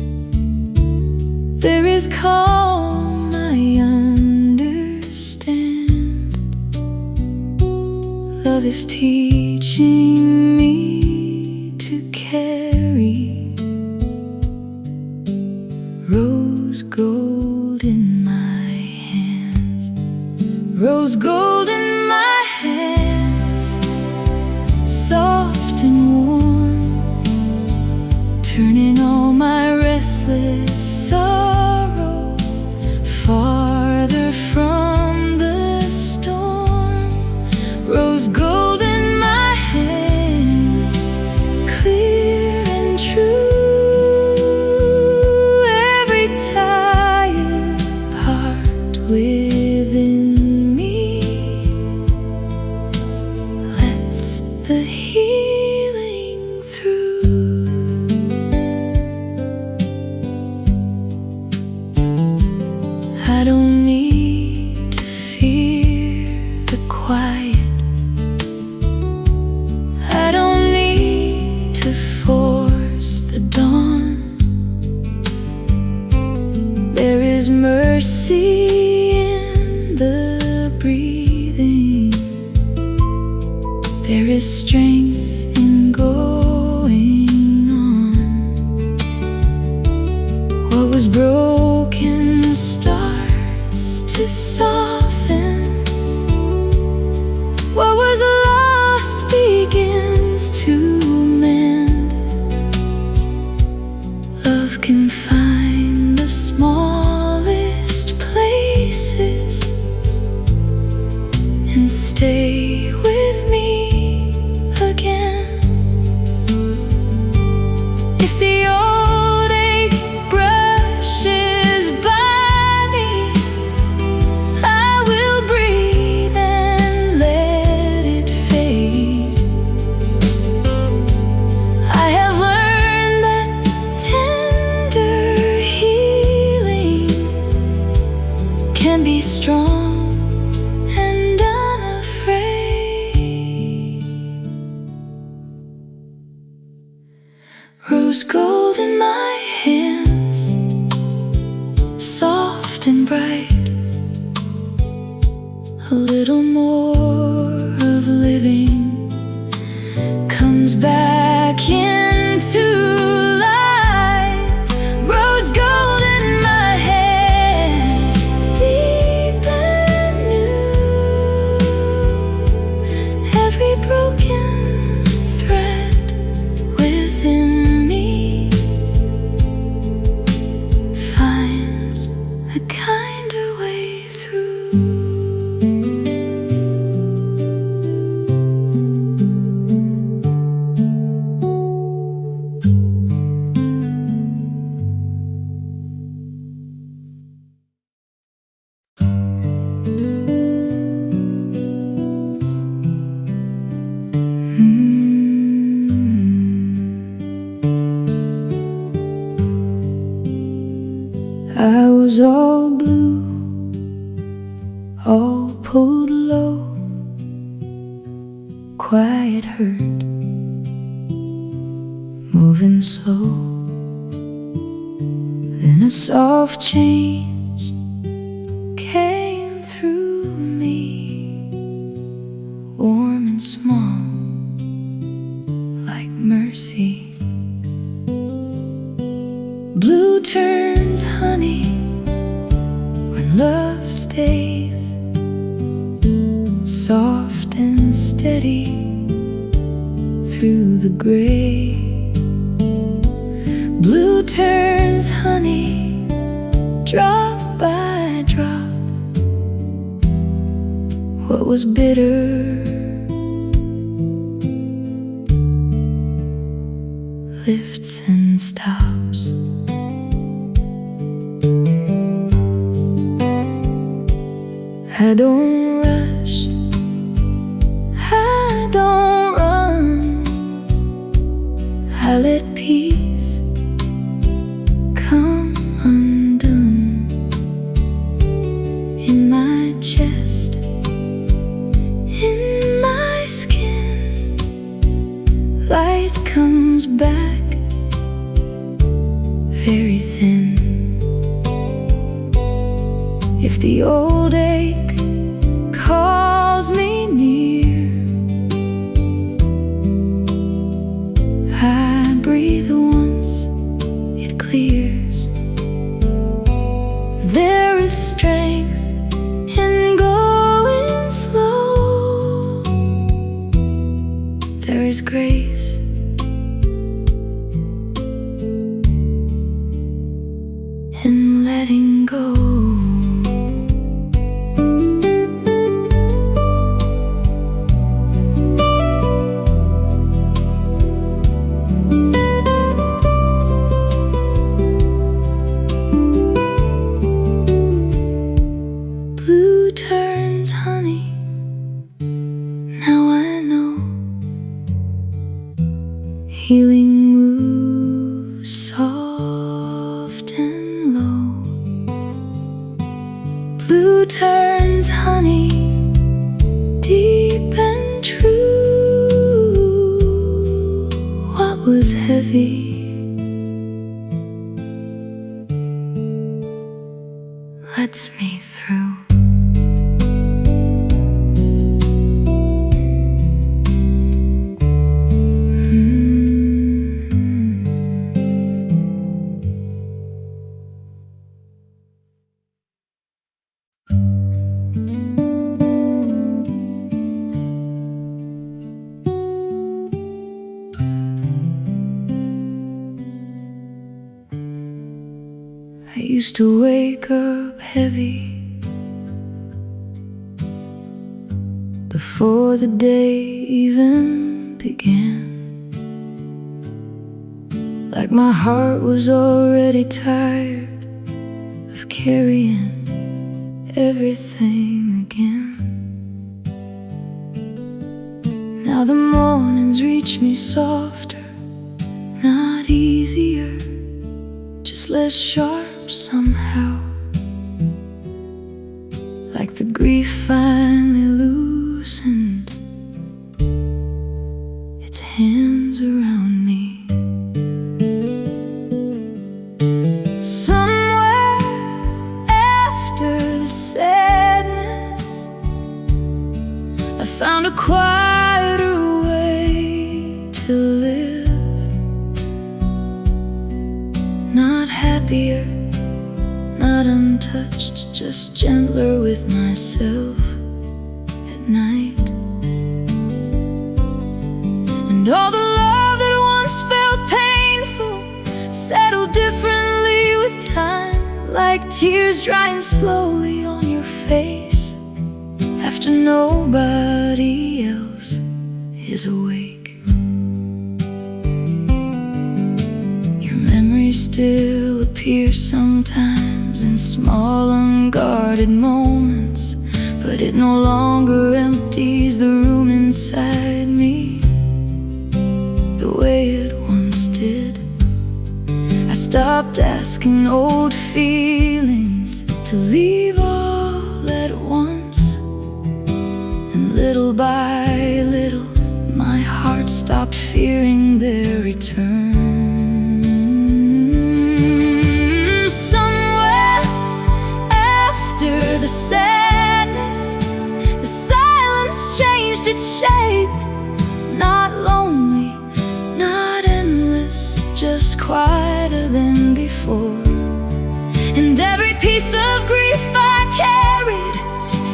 There is calm, I understand. Love is teaching me to carry rose gold in my hands. Rose gold in my hands, soft and warm, turning all my restless sorrow farther from the storm. Rose gold in my hands, There is strength in going on. What was broken starts to soften. What was lost begins to mend. Love can find the smallest places and stay with me again. If the old ache brushes by me, I will breathe and let it fade. I have learned that tender healing can be strong and unafraid. Rose gold in my hands, soft and bright. A little more of living comes back into light. Rose gold in my hands, deep and new. Every broken thread within me finds a kinder way through. I was all blue, all pulled low, quiet hurt, moving slow. Then a soft change came through me, warm and small, like mercy. Blue turns honey when love stays, soft and steady through the gray. Blue turns honey drop by drop. What was bitter lifts and stops. I don't rush, I don't run. I let peace come undone. In my chest, in my skin, light comes back, very thin. If the old ache calls me near, I breathe once, it clears. There is strength in going slow. There is grace in letting go. Blue turns honey, now I know. Healing moves soft and low. Blue turns honey, deep and true. What was heavy lets me through. used to wake up heavy before the day even began, like my heart was already tired of carrying everything again. Now the mornings reach me softer, not easier, just less sharp somehow, like the grief finally loosened its hands around me. Somewhere after the sadness, I found a quieter way to live. Not happier, not untouched, just gentler with myself at night. And all the love that once felt painful settled differently with time, like tears drying slowly on your face after nobody else is awake. Your memory still appears sometimes in small unguarded moments, but it no longer empties the room inside me the way it once did. I stopped asking old feelings to leave all at once, and little by little my heart stopped fearing their return. Somewhere after the sadness, the silence changed its shape. Not lonely, not endless, just quieter than before. And every piece of grief I carried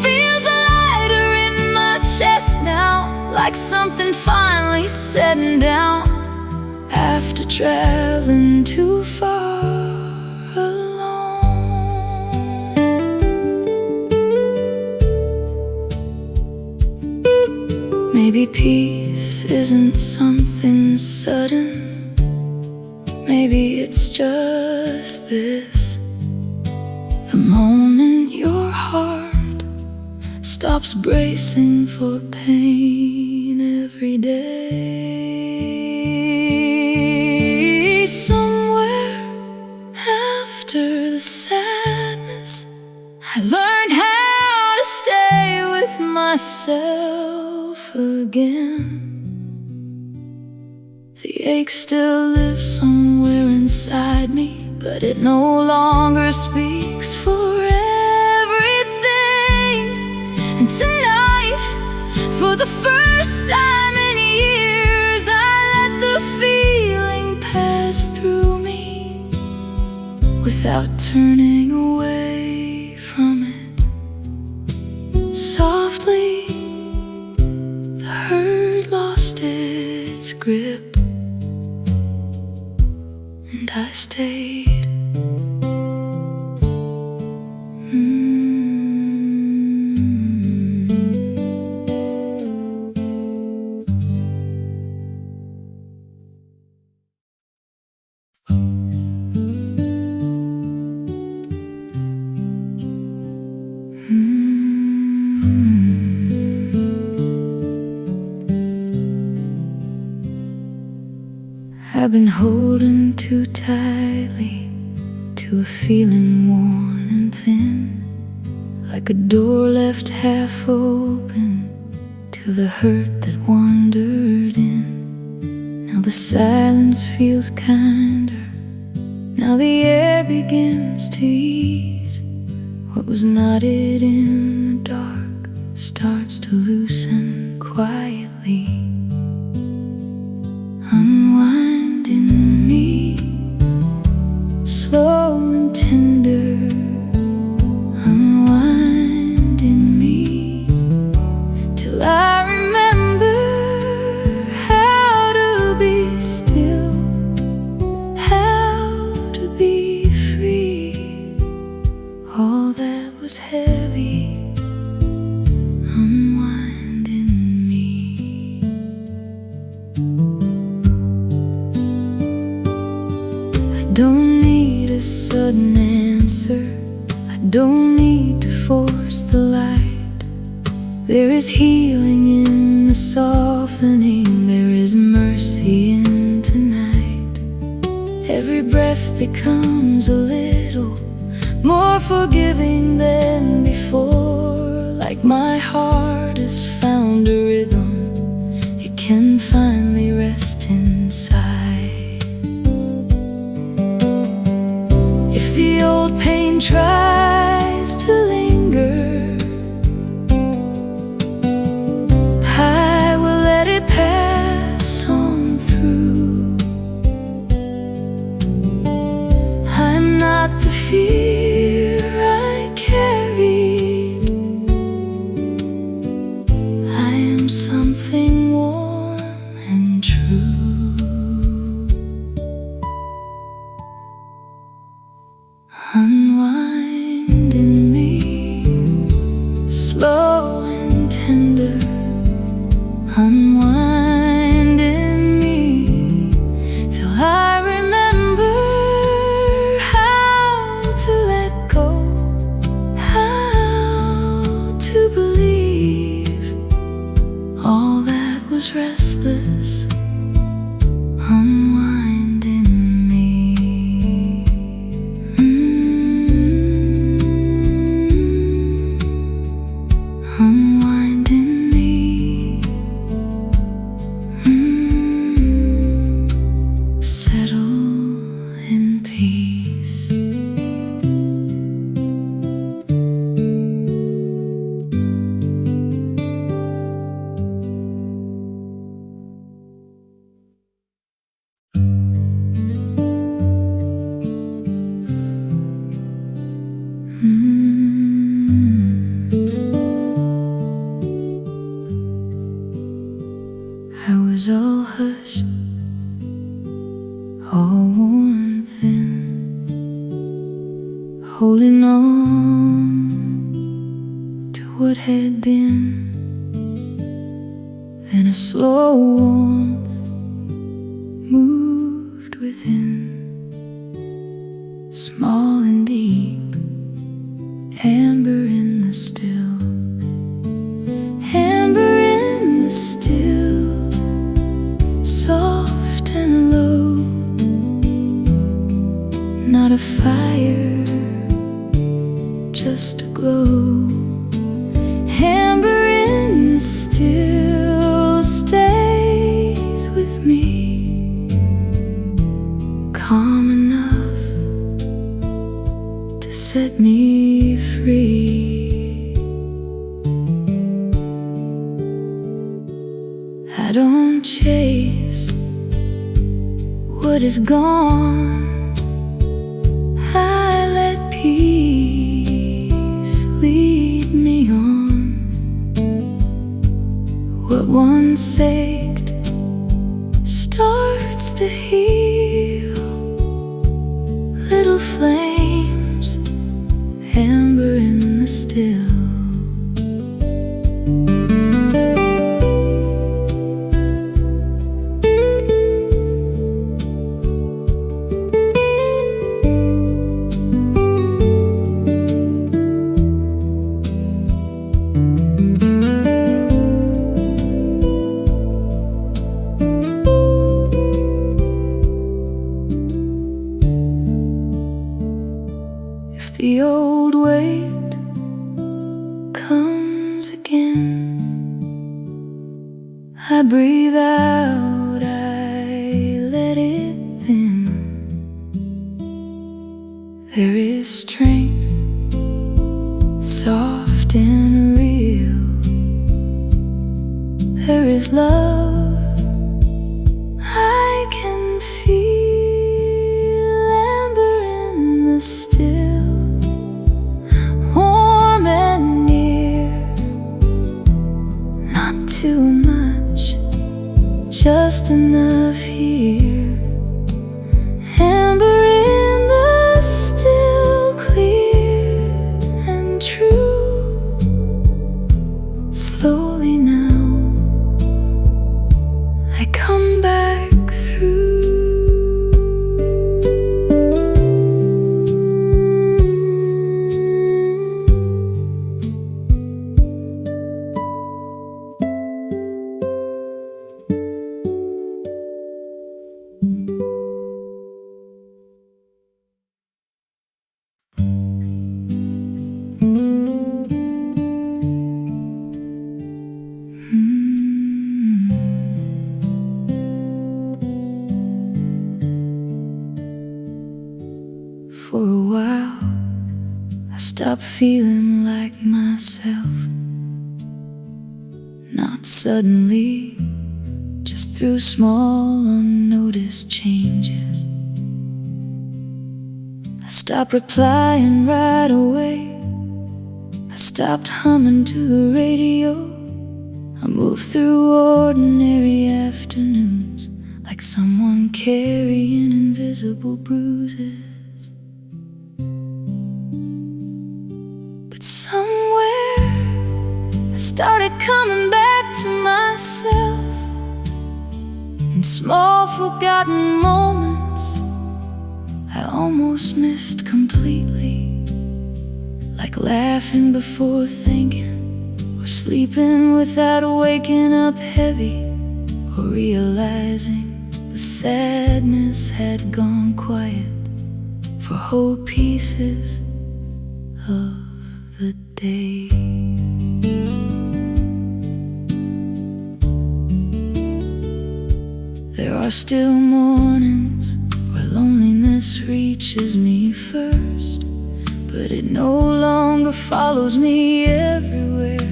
feels lighter in my chest now, like something finally setting down after traveling too far alone. Maybe peace isn't something sudden, maybe it's just this: the moment your heart stops bracing for pain every day. Somewhere after the sadness, I learned how to stay with myself again. The ache still lives somewhere inside me, but it no longer speaks for everything. And tonight, for the first time in years, I let the feeling pass through me without turning away from it. Softly, the hurt lost its grip, and I stayed. I've been holding too tightly to a feeling worn and thin, like a door left half open to the hurt that wandered in. Now the silence feels kinder, now the air begins to ease. What was knotted in the dark starts to loosen quietly, unwind in me, slow and tender. Unwind in me till I remember how to be still, how to be free. don't need a sudden answer. I don't need to force the light. There is healing in the softening. There is mercy in tonight. Every breath becomes a little more forgiving than before. Like my heart has found a rhythm, it can finally rest inside. If the old pain tries to linger, I will let it pass on through. I'm not the fear I carried, I am something warm and true. Unwind in me, slow and tender. Unwind in me till I remember how to let go, how to believe all that was restless. Unwind in me. Unwind in me. Settle in peace. I was all hush, all worn thin, holding on to what had been. Then a slow warmth moved within, small and deep, amber in the still, amber in the still, soft and low. Not a fire, just a glow. Amber in the still stays with me, calm enough to set me free. I don't chase what is gone, I let peace lead me on. What once ached starts to heal. Little flames, amber in the still. The old weight comes again, I breathe out, I let it thin. There is strength, soft and real. There is love, I can feel. Amber in the still, too much, just enough here. Amber in the still, clear and true. Slowly now, I come back through. stop feeling like myself. Not suddenly, just through small unnoticed changes. I stopped replying right away. I stopped humming to the radio. I moved through ordinary afternoons like someone carrying invisible bruises. But somewhere I started coming back to myself. In small forgotten moments I almost missed completely, like laughing before thinking, or sleeping without waking up heavy, or realizing the sadness had gone quiet for whole pieces of the day. There are still mornings where loneliness reaches me first, but it no longer follows me everywhere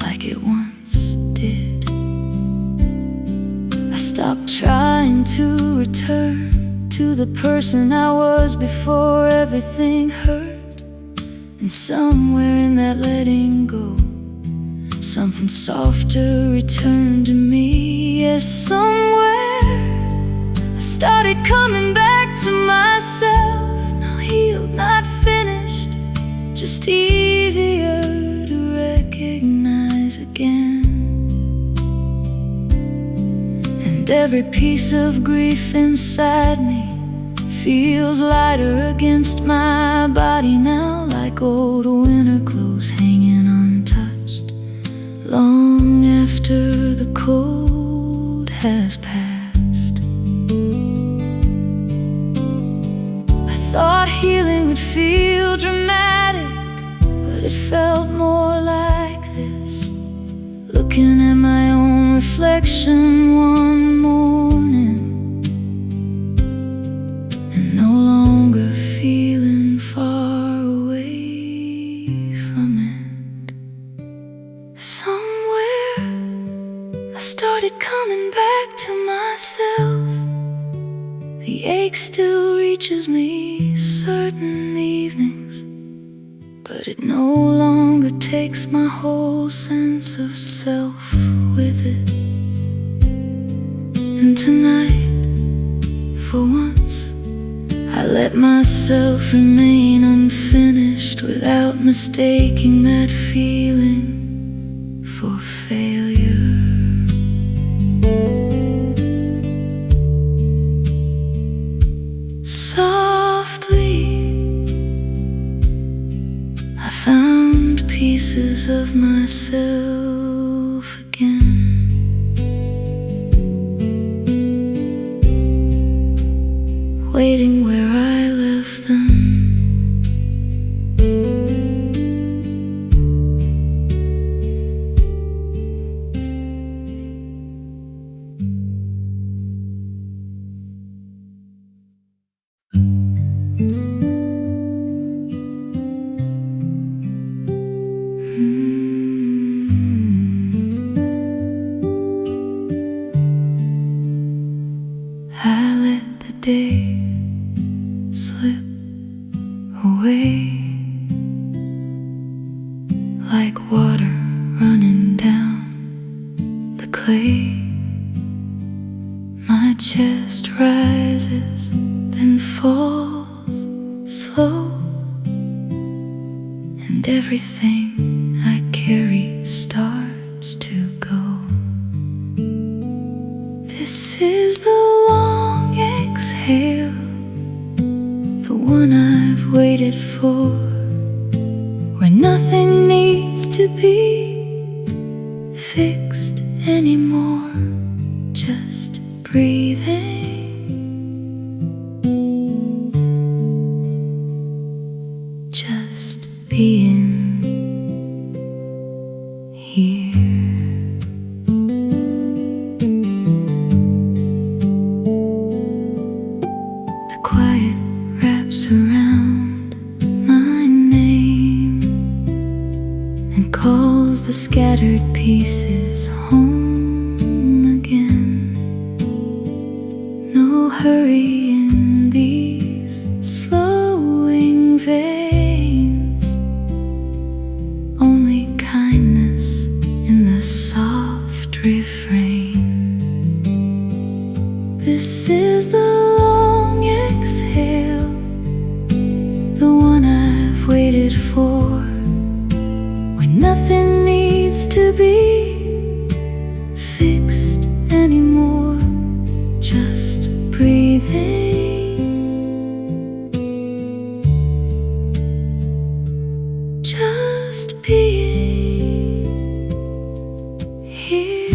like it once did. I stopped trying to return to the person I was before everything hurt. And somewhere in that letting go, something softer returned to me. Yes, somewhere I started coming back to myself. Now healed, not finished, just easier to recognize again. And every piece of grief inside me feels lighter against my body now, like old winter clothes hanging untouched long after the cold has passed. I thought healing would feel dramatic, but it felt more like this. Looking at my own reflection one morning and no longer feeling far away from it. Somewhere I started coming back to myself. The ache still reaches me certain evenings, but it no longer takes my whole sense of self with it. And tonight, for once, I let myself remain unfinished without mistaking that feeling for failure. Softly, I found pieces of myself again. Waiting where I left them. I let the day slip away like water running down the clay. My chest rises, then falls slow, and everything I carry starts to go. This is the long exhale, the one I've waited for, where nothing needs to be fixed anymore, just breathing, just being here. The quiet wraps around my scattered pieces home again. No hurry in these slowing veins, only kindness in the soft refrain. This is the long exhale, the one I've waited for, when nothing needs to be fixed anymore, just breathing, just being here.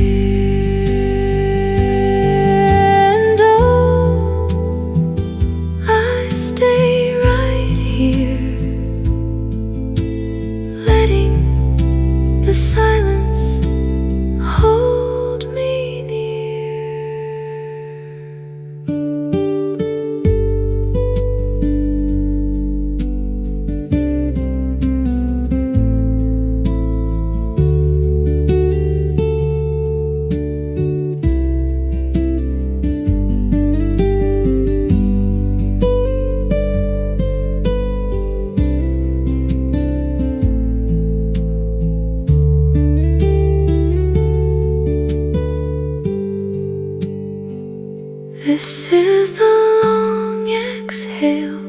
And oh, I stay right here, letting the silence hold me near. This is the long exhale,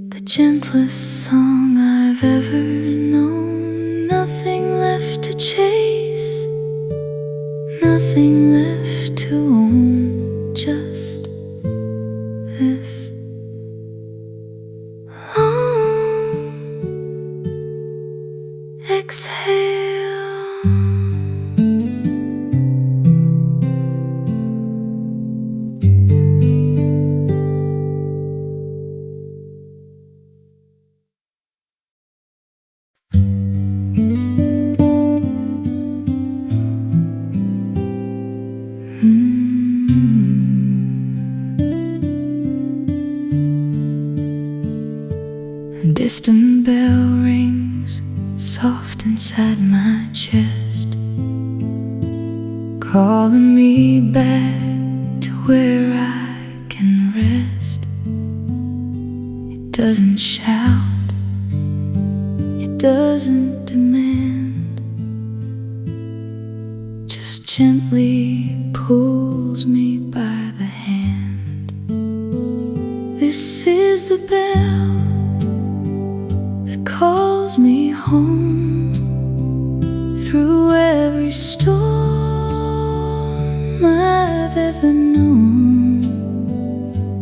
the gentlest song I've ever known. Nothing left to chase, nothing left to own, just this long exhale. A distant bell rings soft inside my chest, calling me back to where I can rest. It doesn't shout, it doesn't demand, just gently pulls me by the hand. This is the bell that calls me home through every storm I've ever known.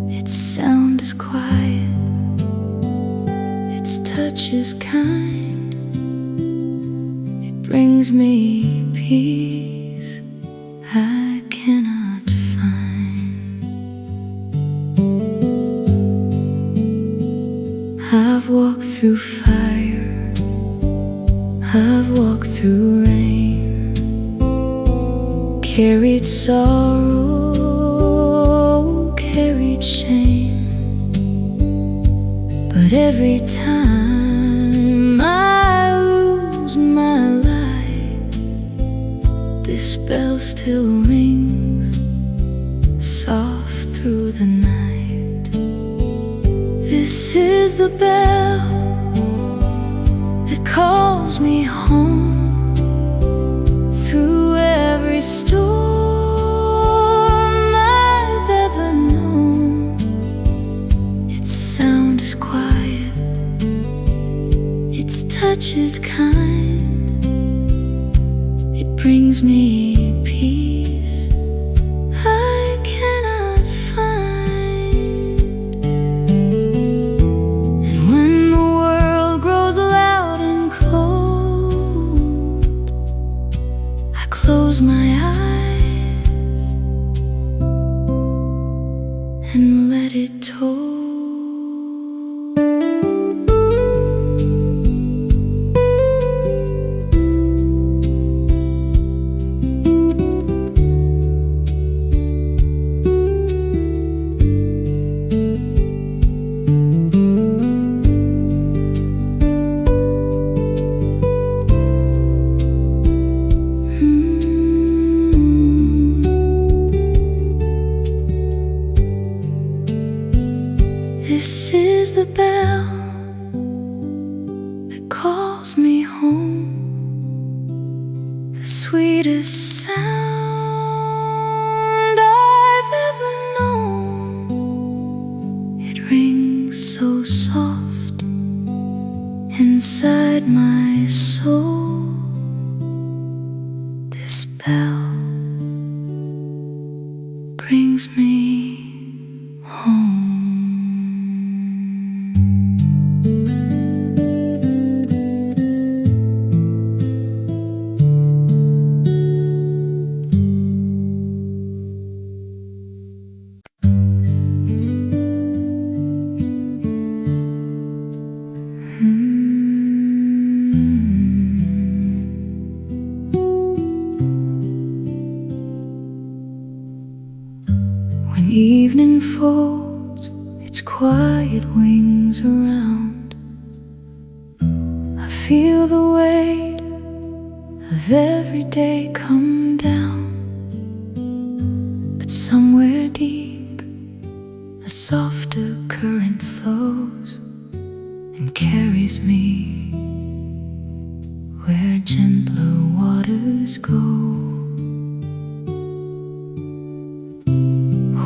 Its sound is quiet, its touch is kind, it brings me peace I cannot find. I've walked through fire, I've walked through rain, carried sorrow, carried shame, but every time I lose my light, this bell still rings soft through the night. This is the bell that calls me home through every storm I've ever known. Its sound is quiet, its touch is kind, it brings me peace I cannot find. And when the world grows loud and cold, I close my eyes and let it toll. inside my soul. This bell brings me home. When evening folds its quiet wings around, I feel the weight of every day come down. But somewhere deep, a softer current flows and carries me where gentler waters go,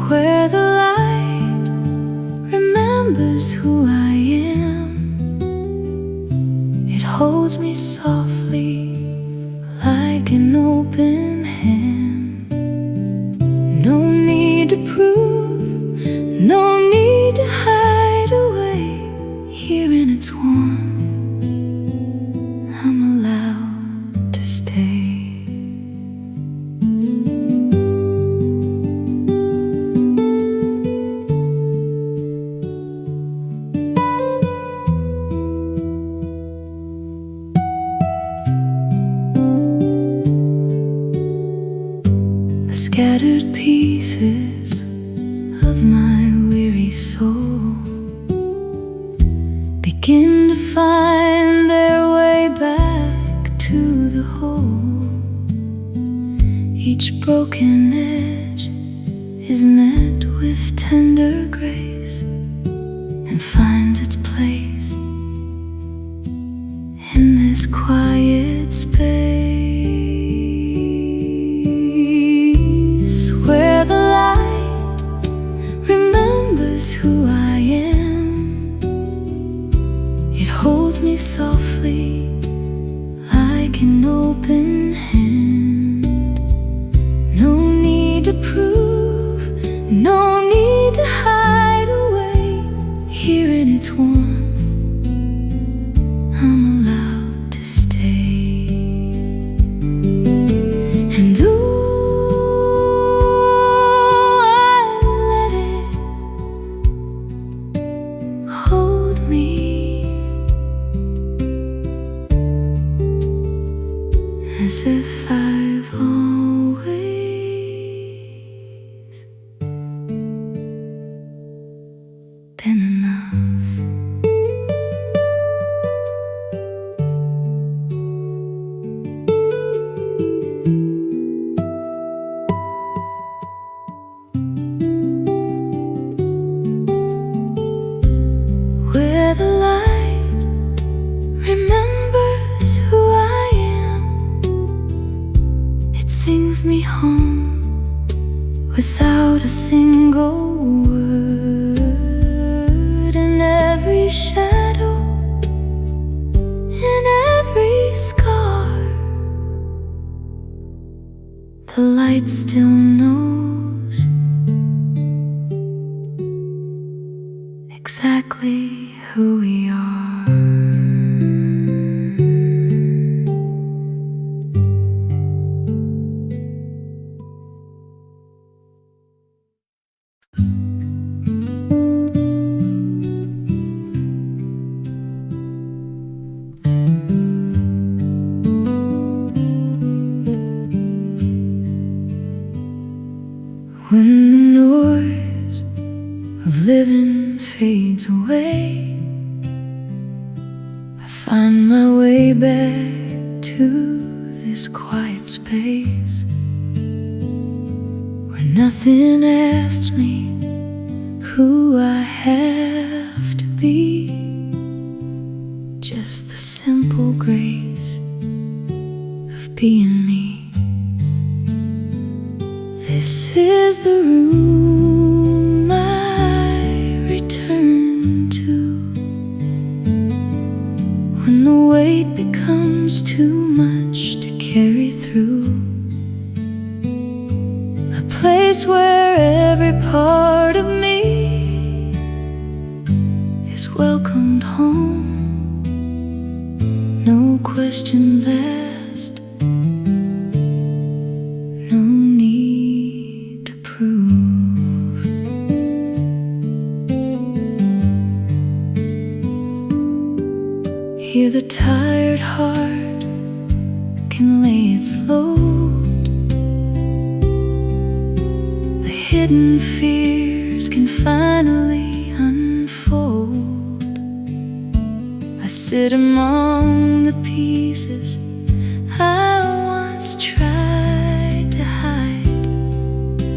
where the light remembers who I am. It holds me softly like an open hand. No need to prove, no need to hide away. Here in its warmth, I'm allowed to stay. Scattered pieces of my weary soul begin to find their way back to the whole. Each broken edge is met with tender grace and finds its place in this quiet space, where the light remembers who I am. It holds me softly like an open hand. No need to prove, no need to hide away. Here in its warmth, I'm allowed to stay. And hold me as if I've always been enough. Where the light remembers who I am. It sings me home without a single word. In every shadow, in every scar, the light still knows exactly who we are. When the noise of living fades away, I find my way back to this quiet space where nothing asks me who I have to be, just the simple grace of being me. This is the room I return to when the weight becomes too much to carry through. A place where every part of me is welcomed home. No questions asked, no need to prove. Here the tired heart can lay its load. The hidden fears can finally unfold. I sit among the pieces I once tried to hide,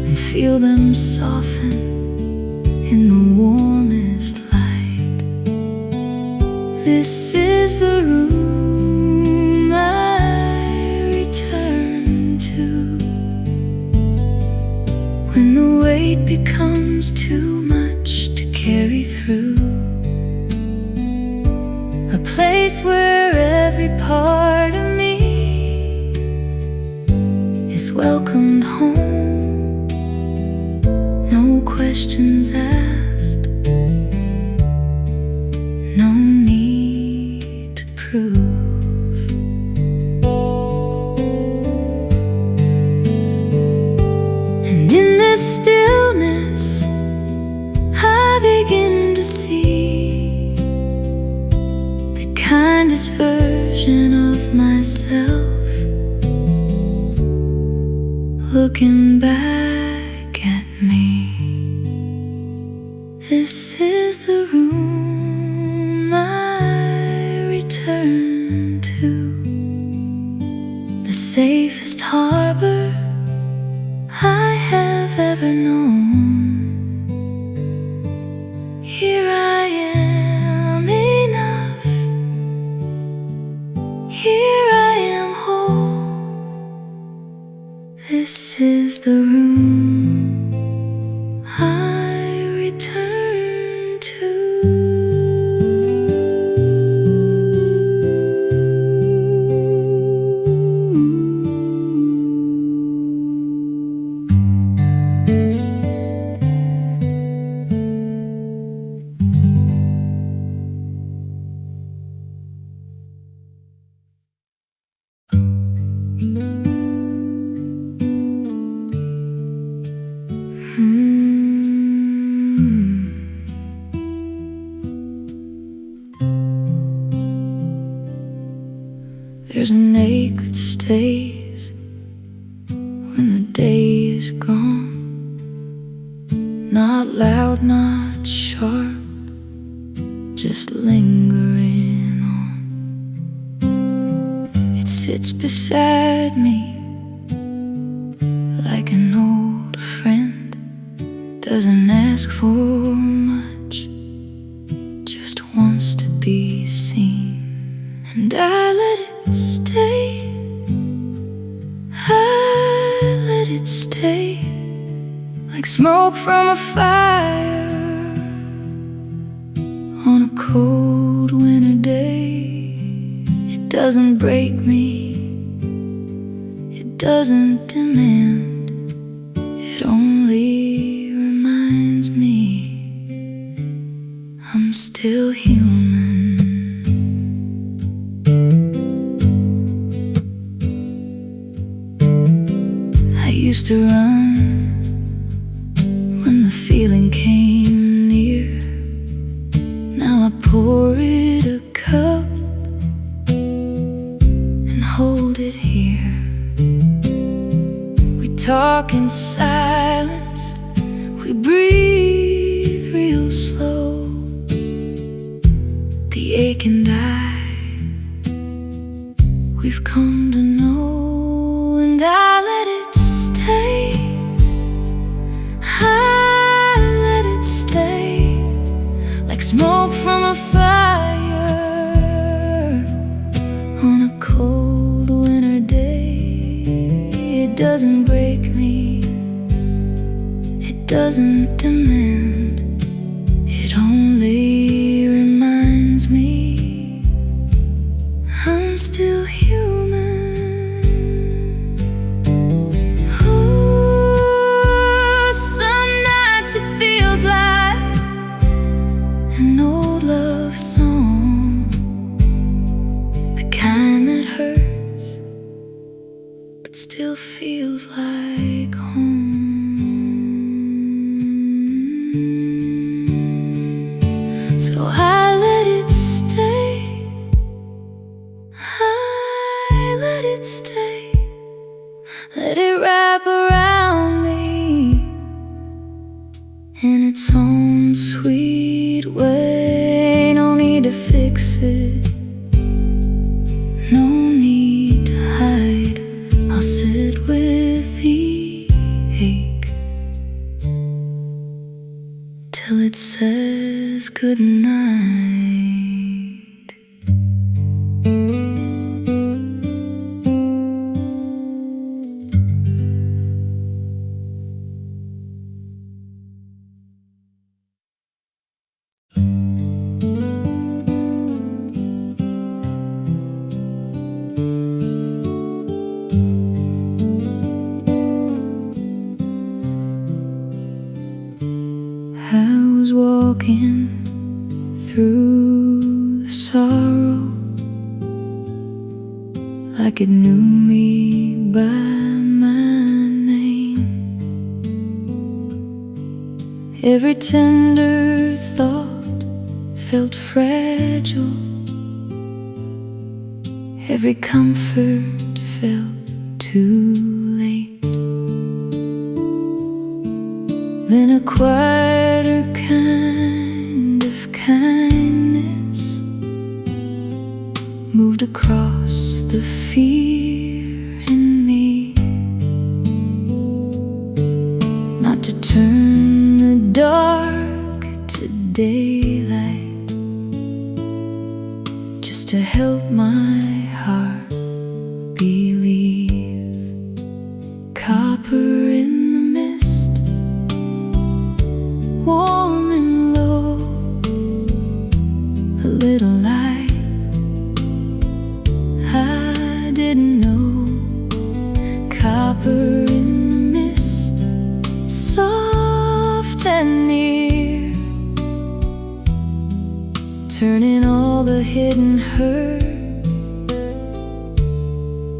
and feel them soften in the warmest light. This is the room I return to when the weight becomes too much to carry through. A place where every part of me is welcomed home. No questions asked, no need to prove. And in this stillness I begin to see the kindest version of myself, looking back at me. This is the room I return to, the safest harbor I have ever known. Here I am enough, here I am whole. This is the room I return to. There's an ache that stays when the day is gone. Not loud, not sharp, just lingering on. It sits beside me like an old friend. Doesn't ask for much, just wants to be seen. And I let it stay, I let it stay, like smoke from a fire on a cold winter day. It doesn't break me, it doesn't demand, it only reminds me I'm still human. I used to run when the feeling came near. Now I pour it a cup and hold it here. We talk in silence, we breathe real slow. The ache and I, we've come to know. And I let it stay, I let it stay, like smoke from a fire on a cold winter day. It doesn't break me, it doesn't demand, it only reminds me I'm still human. So I let it stay, I let it stay, let it wrap around me in its own sweet way. No need to fix it, no need to hide. I'll sit with the ache till it says goodnight. I was walking through the sorrow like it knew me by my name. Every tender thought felt fragile, every comfort felt too late. Then a quieter kind of kindness moved across the fear in me, not to turn the dark to daylight, just to help my heart believe. Copper in the mist, warm and low, a little light I didn't know. Copper in the mist, soft and near, turning all the hidden hurt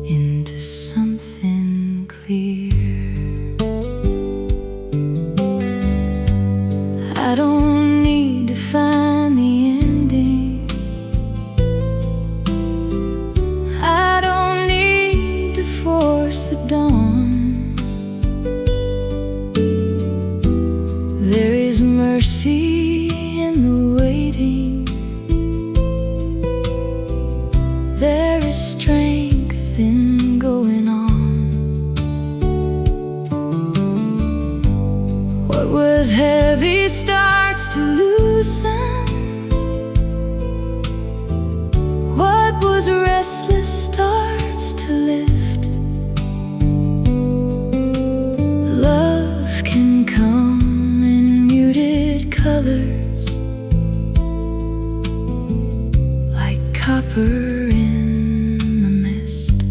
into something clear. I don't need to find the ending, I don't need to force the dawn. There is mercy in the waiting, there is strength in going on. What was heavy starts to loosen, what was restless starts to lift. Love can come in muted colors, like copper in the mist.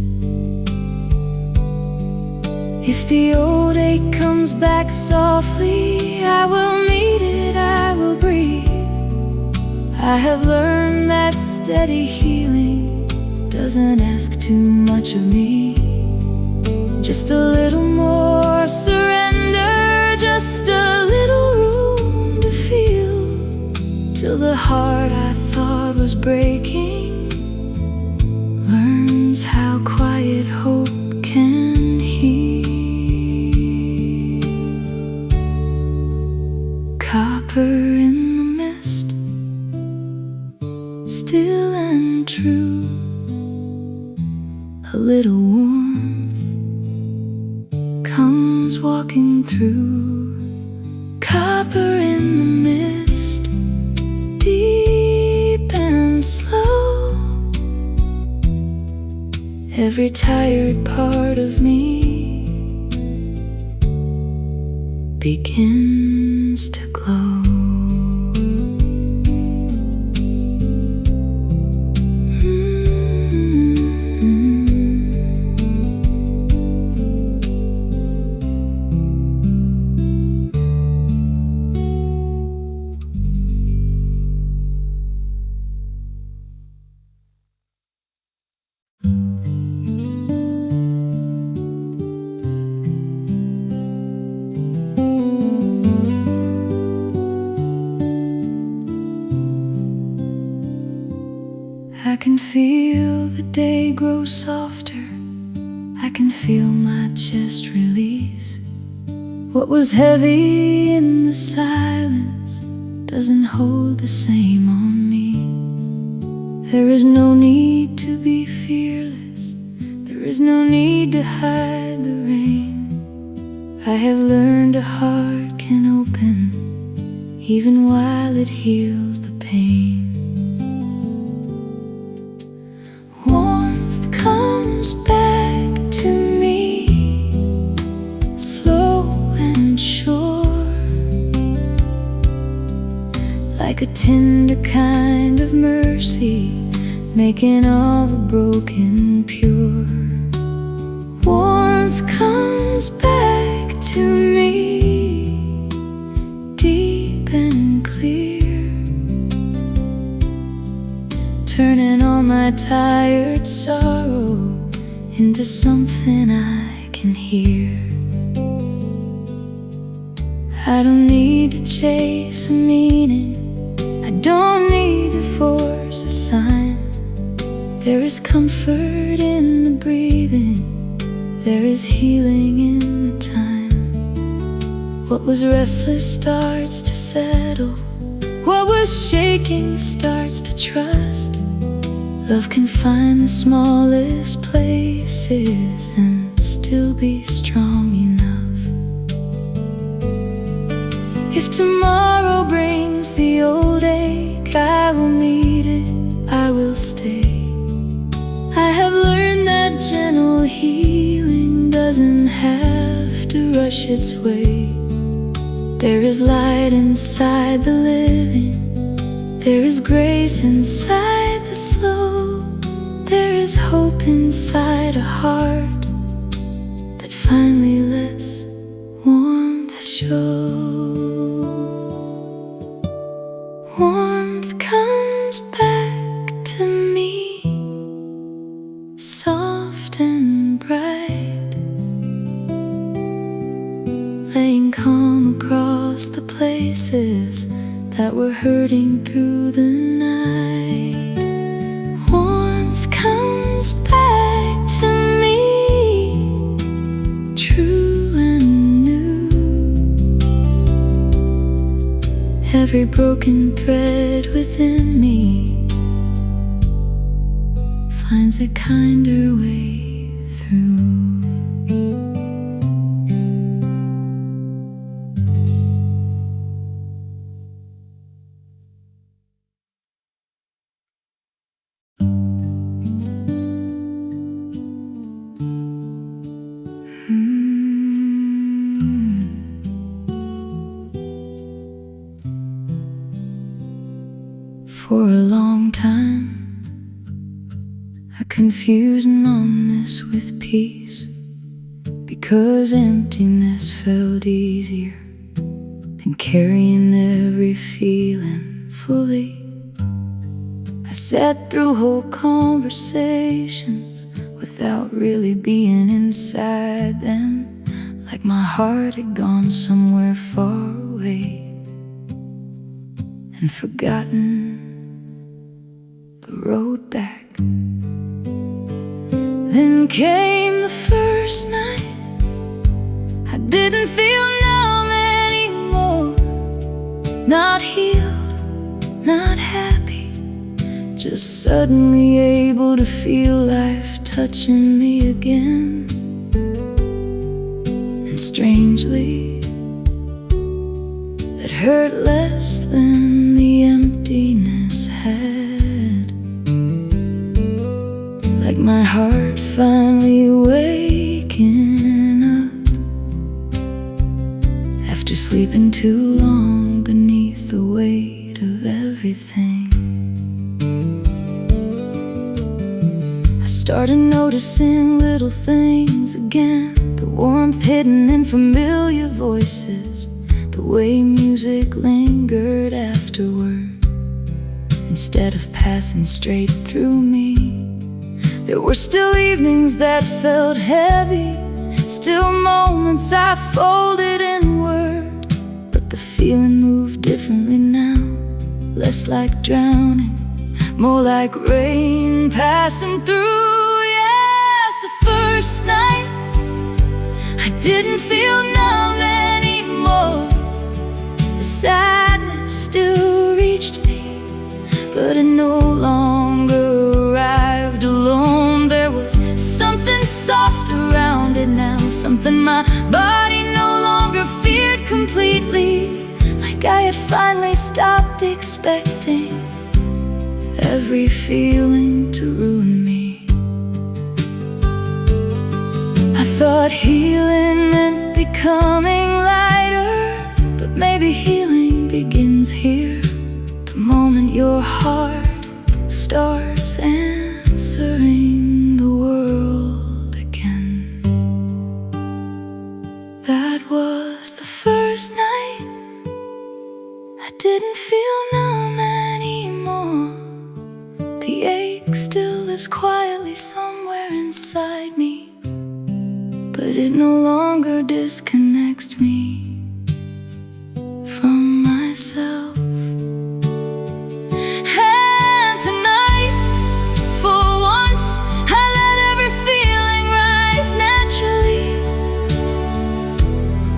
If the old ache comes back softly, I will meet it, I will breathe. I have learned that steady healing doesn't ask too much of me. Just a little more surrender, just a little room to feel, till the heart I thought was breaking learns how quiet hope can heal. Copper in the mist, still and true, a little warmth comes walking through. Copper in the mist, deep and slow, every tired part of me begins to glow. softer, I can feel my chest release. What was heavy in the silence doesn't hold the same on me. There is no need to be fearless, there is no need to hide the rain. I have learned a heart can open even while it heals the pain. Warmth comes back to me, slow and sure, like a tender kind of mercy, making all the broken pure. Warmth comes back to me, deep and clear, turning all my tired sorrow into something I can hear. I don't need to chase a meaning, I don't need to force a sign. There is comfort in the breathing, there is healing in the time. What was restless starts to settle, what was shaking starts to trust. Love can find the smallest places and still be strong enough. If tomorrow brings the old ache, I will meet it, I will stay. I have learned that gentle healing doesn't have to rush its way. There is light inside the living, there is grace inside the slow, there is hope inside a heart that finally lets warmth show. Warmth comes back to me, soft and bright, laying calm across the places that were hurting through the night. Warmth comes back to me, true and new. Every broken thread within me finds a kinder way through. For a long time, I confused numbness with peace, because emptiness felt easier than carrying every feeling fully. I sat through whole conversations without really being inside them, like my heart had gone somewhere far away and forgotten the road back. Then came the first night, I didn't feel numb anymore, not healed, not happy, just suddenly able to feel life touching me again. And strangely, that hurt less than the emptiness had. Like my heart finally waking up after sleeping too long beneath the weight of everything. I started noticing little things again, the warmth hidden in familiar voices, the way music lingered afterward instead of passing straight through me. There were still evenings that felt heavy, still moments I folded inward, but the feeling moved differently now, less like drowning, more like rain passing through, yeah. first night, I didn't feel numb anymore. The sadness still reached me, but it no longer arrived alone. There was something soft around it now, something my body no longer feared completely. Like I had finally stopped expecting every feeling to ruin me. I thought healing meant becoming lighter, but maybe healing begins here, the moment your heart starts answering the world again. That was the first night I didn't feel numb anymore. The ache still lives quietly somewhere inside me, but it no longer disconnects me from myself. And tonight, for once, I let every feeling rise naturally,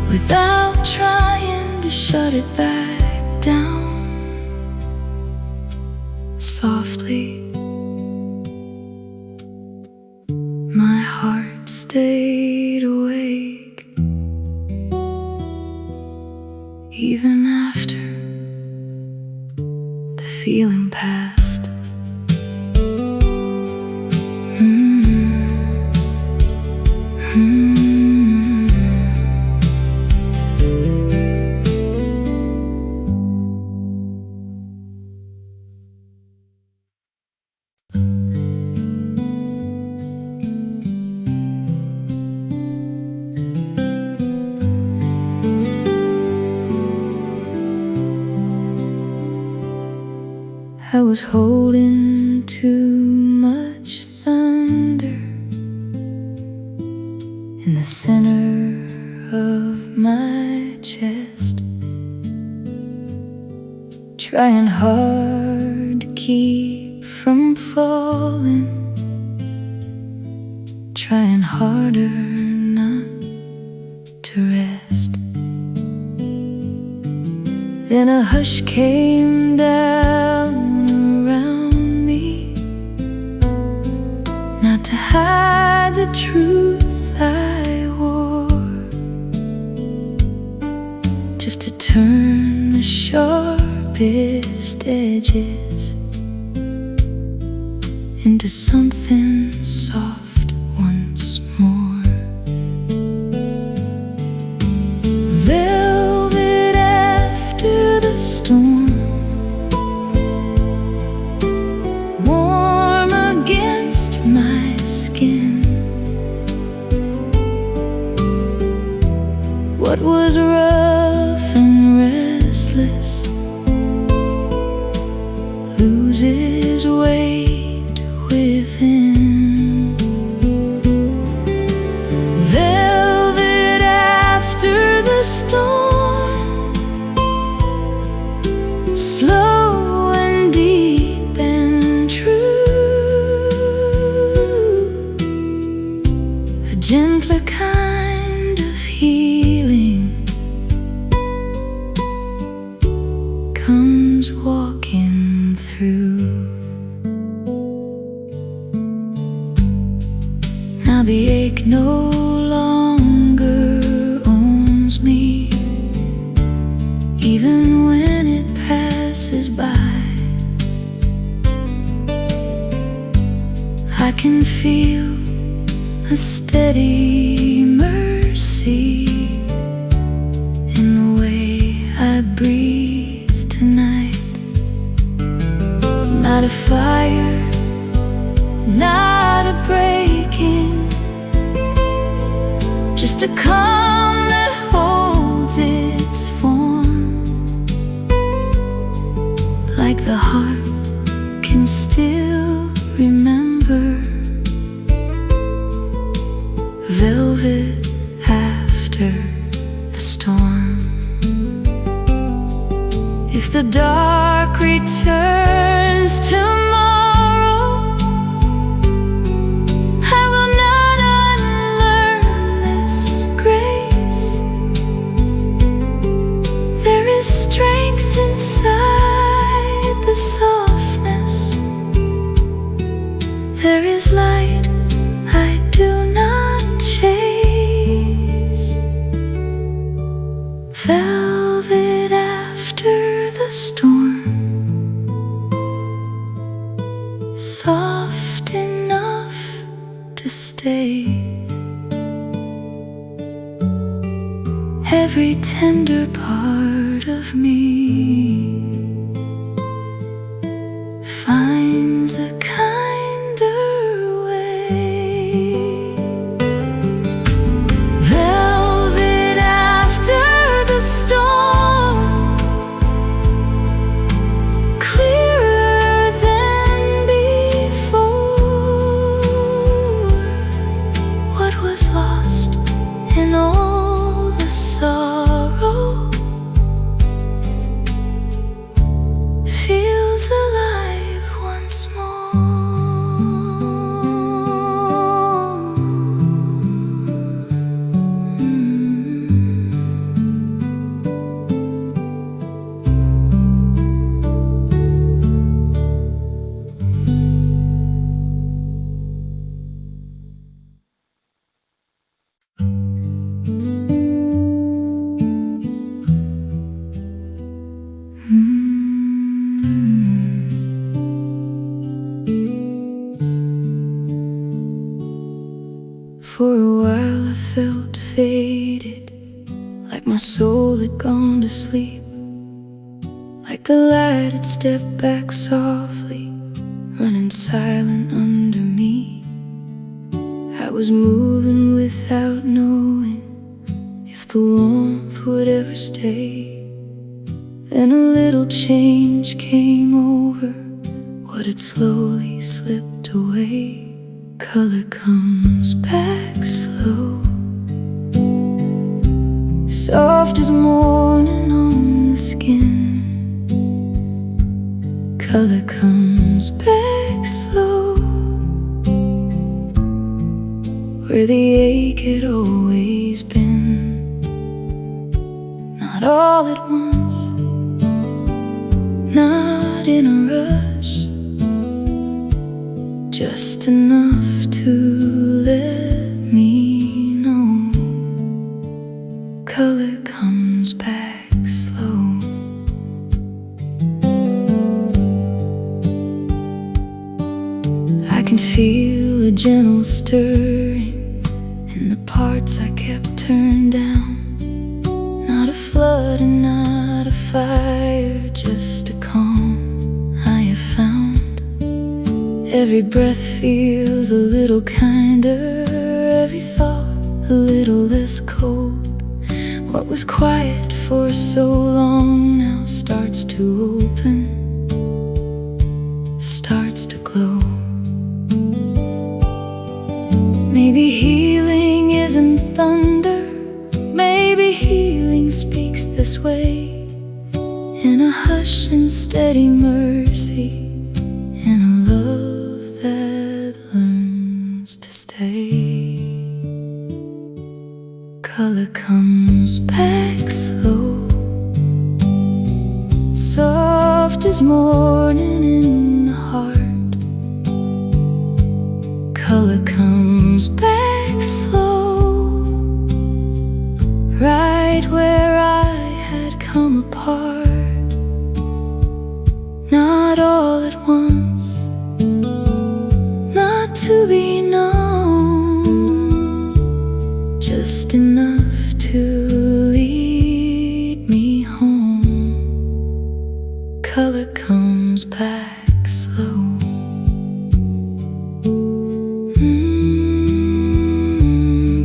without trying to shut it back down. Softly, my heart stayed awake, even after the feeling passed. I was holding too much thunder in the center of my chest, trying hard to keep from falling, trying harder not to rest. Then a hush came down around me, not to hide the truth I wore, just to turn the sharpest edges into something soft once more. Velvet after the storm, warm against my skin. What was rough and restless loses weight within. Velvet after the storm, slow and deep and true, a gentler kind of healing comes walking through. Now the ache no longer owns me, even when it passes by. I can feel a steady mercy in the way I breathe tonight. Not a fire, not a breaking, just a calm that holds its form. Like the heart can still remember. Velvet after the storm. If the dark returns tomorrow, I will not velvet after the storm, soft enough to stay. Every tender part of me finds a kinder way. Velvet after the storm, clearer than before. What was lost in all the sorrow feels alive once more. For a while I felt faded, like my soul had gone to sleep, like the light had stepped back softly, running silent under me. I was moving without knowing if the warmth would ever stay. Then a little change came over what had slowly slipped away. Color comes back slow, soft as morning on the skin. Color comes back slow, where the ache had always been. Not all at once, not in a rush, just enough to let me know. Color comes back slow. I can feel a gentle stirring in the parts I kept turned down. Not a flood and not a fire, just a calm I have found. Every breath feels a little kinder, every thought a little less cold. What was quiet for so long now starts to open, starts to glow. Maybe healing isn't thunder, maybe healing speaks this way, in a hush and steady mercy, in a love that learns to stay. Color comes back slow, soft as morning in the heart. Color comes back slow, right where I had come apart. Not all at once, not to be known, just enough to lead me home. Color comes back slow.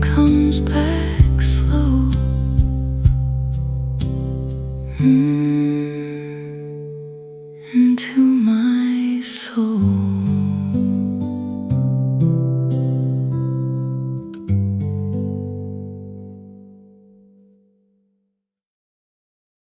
Comes back slow. Into my soul.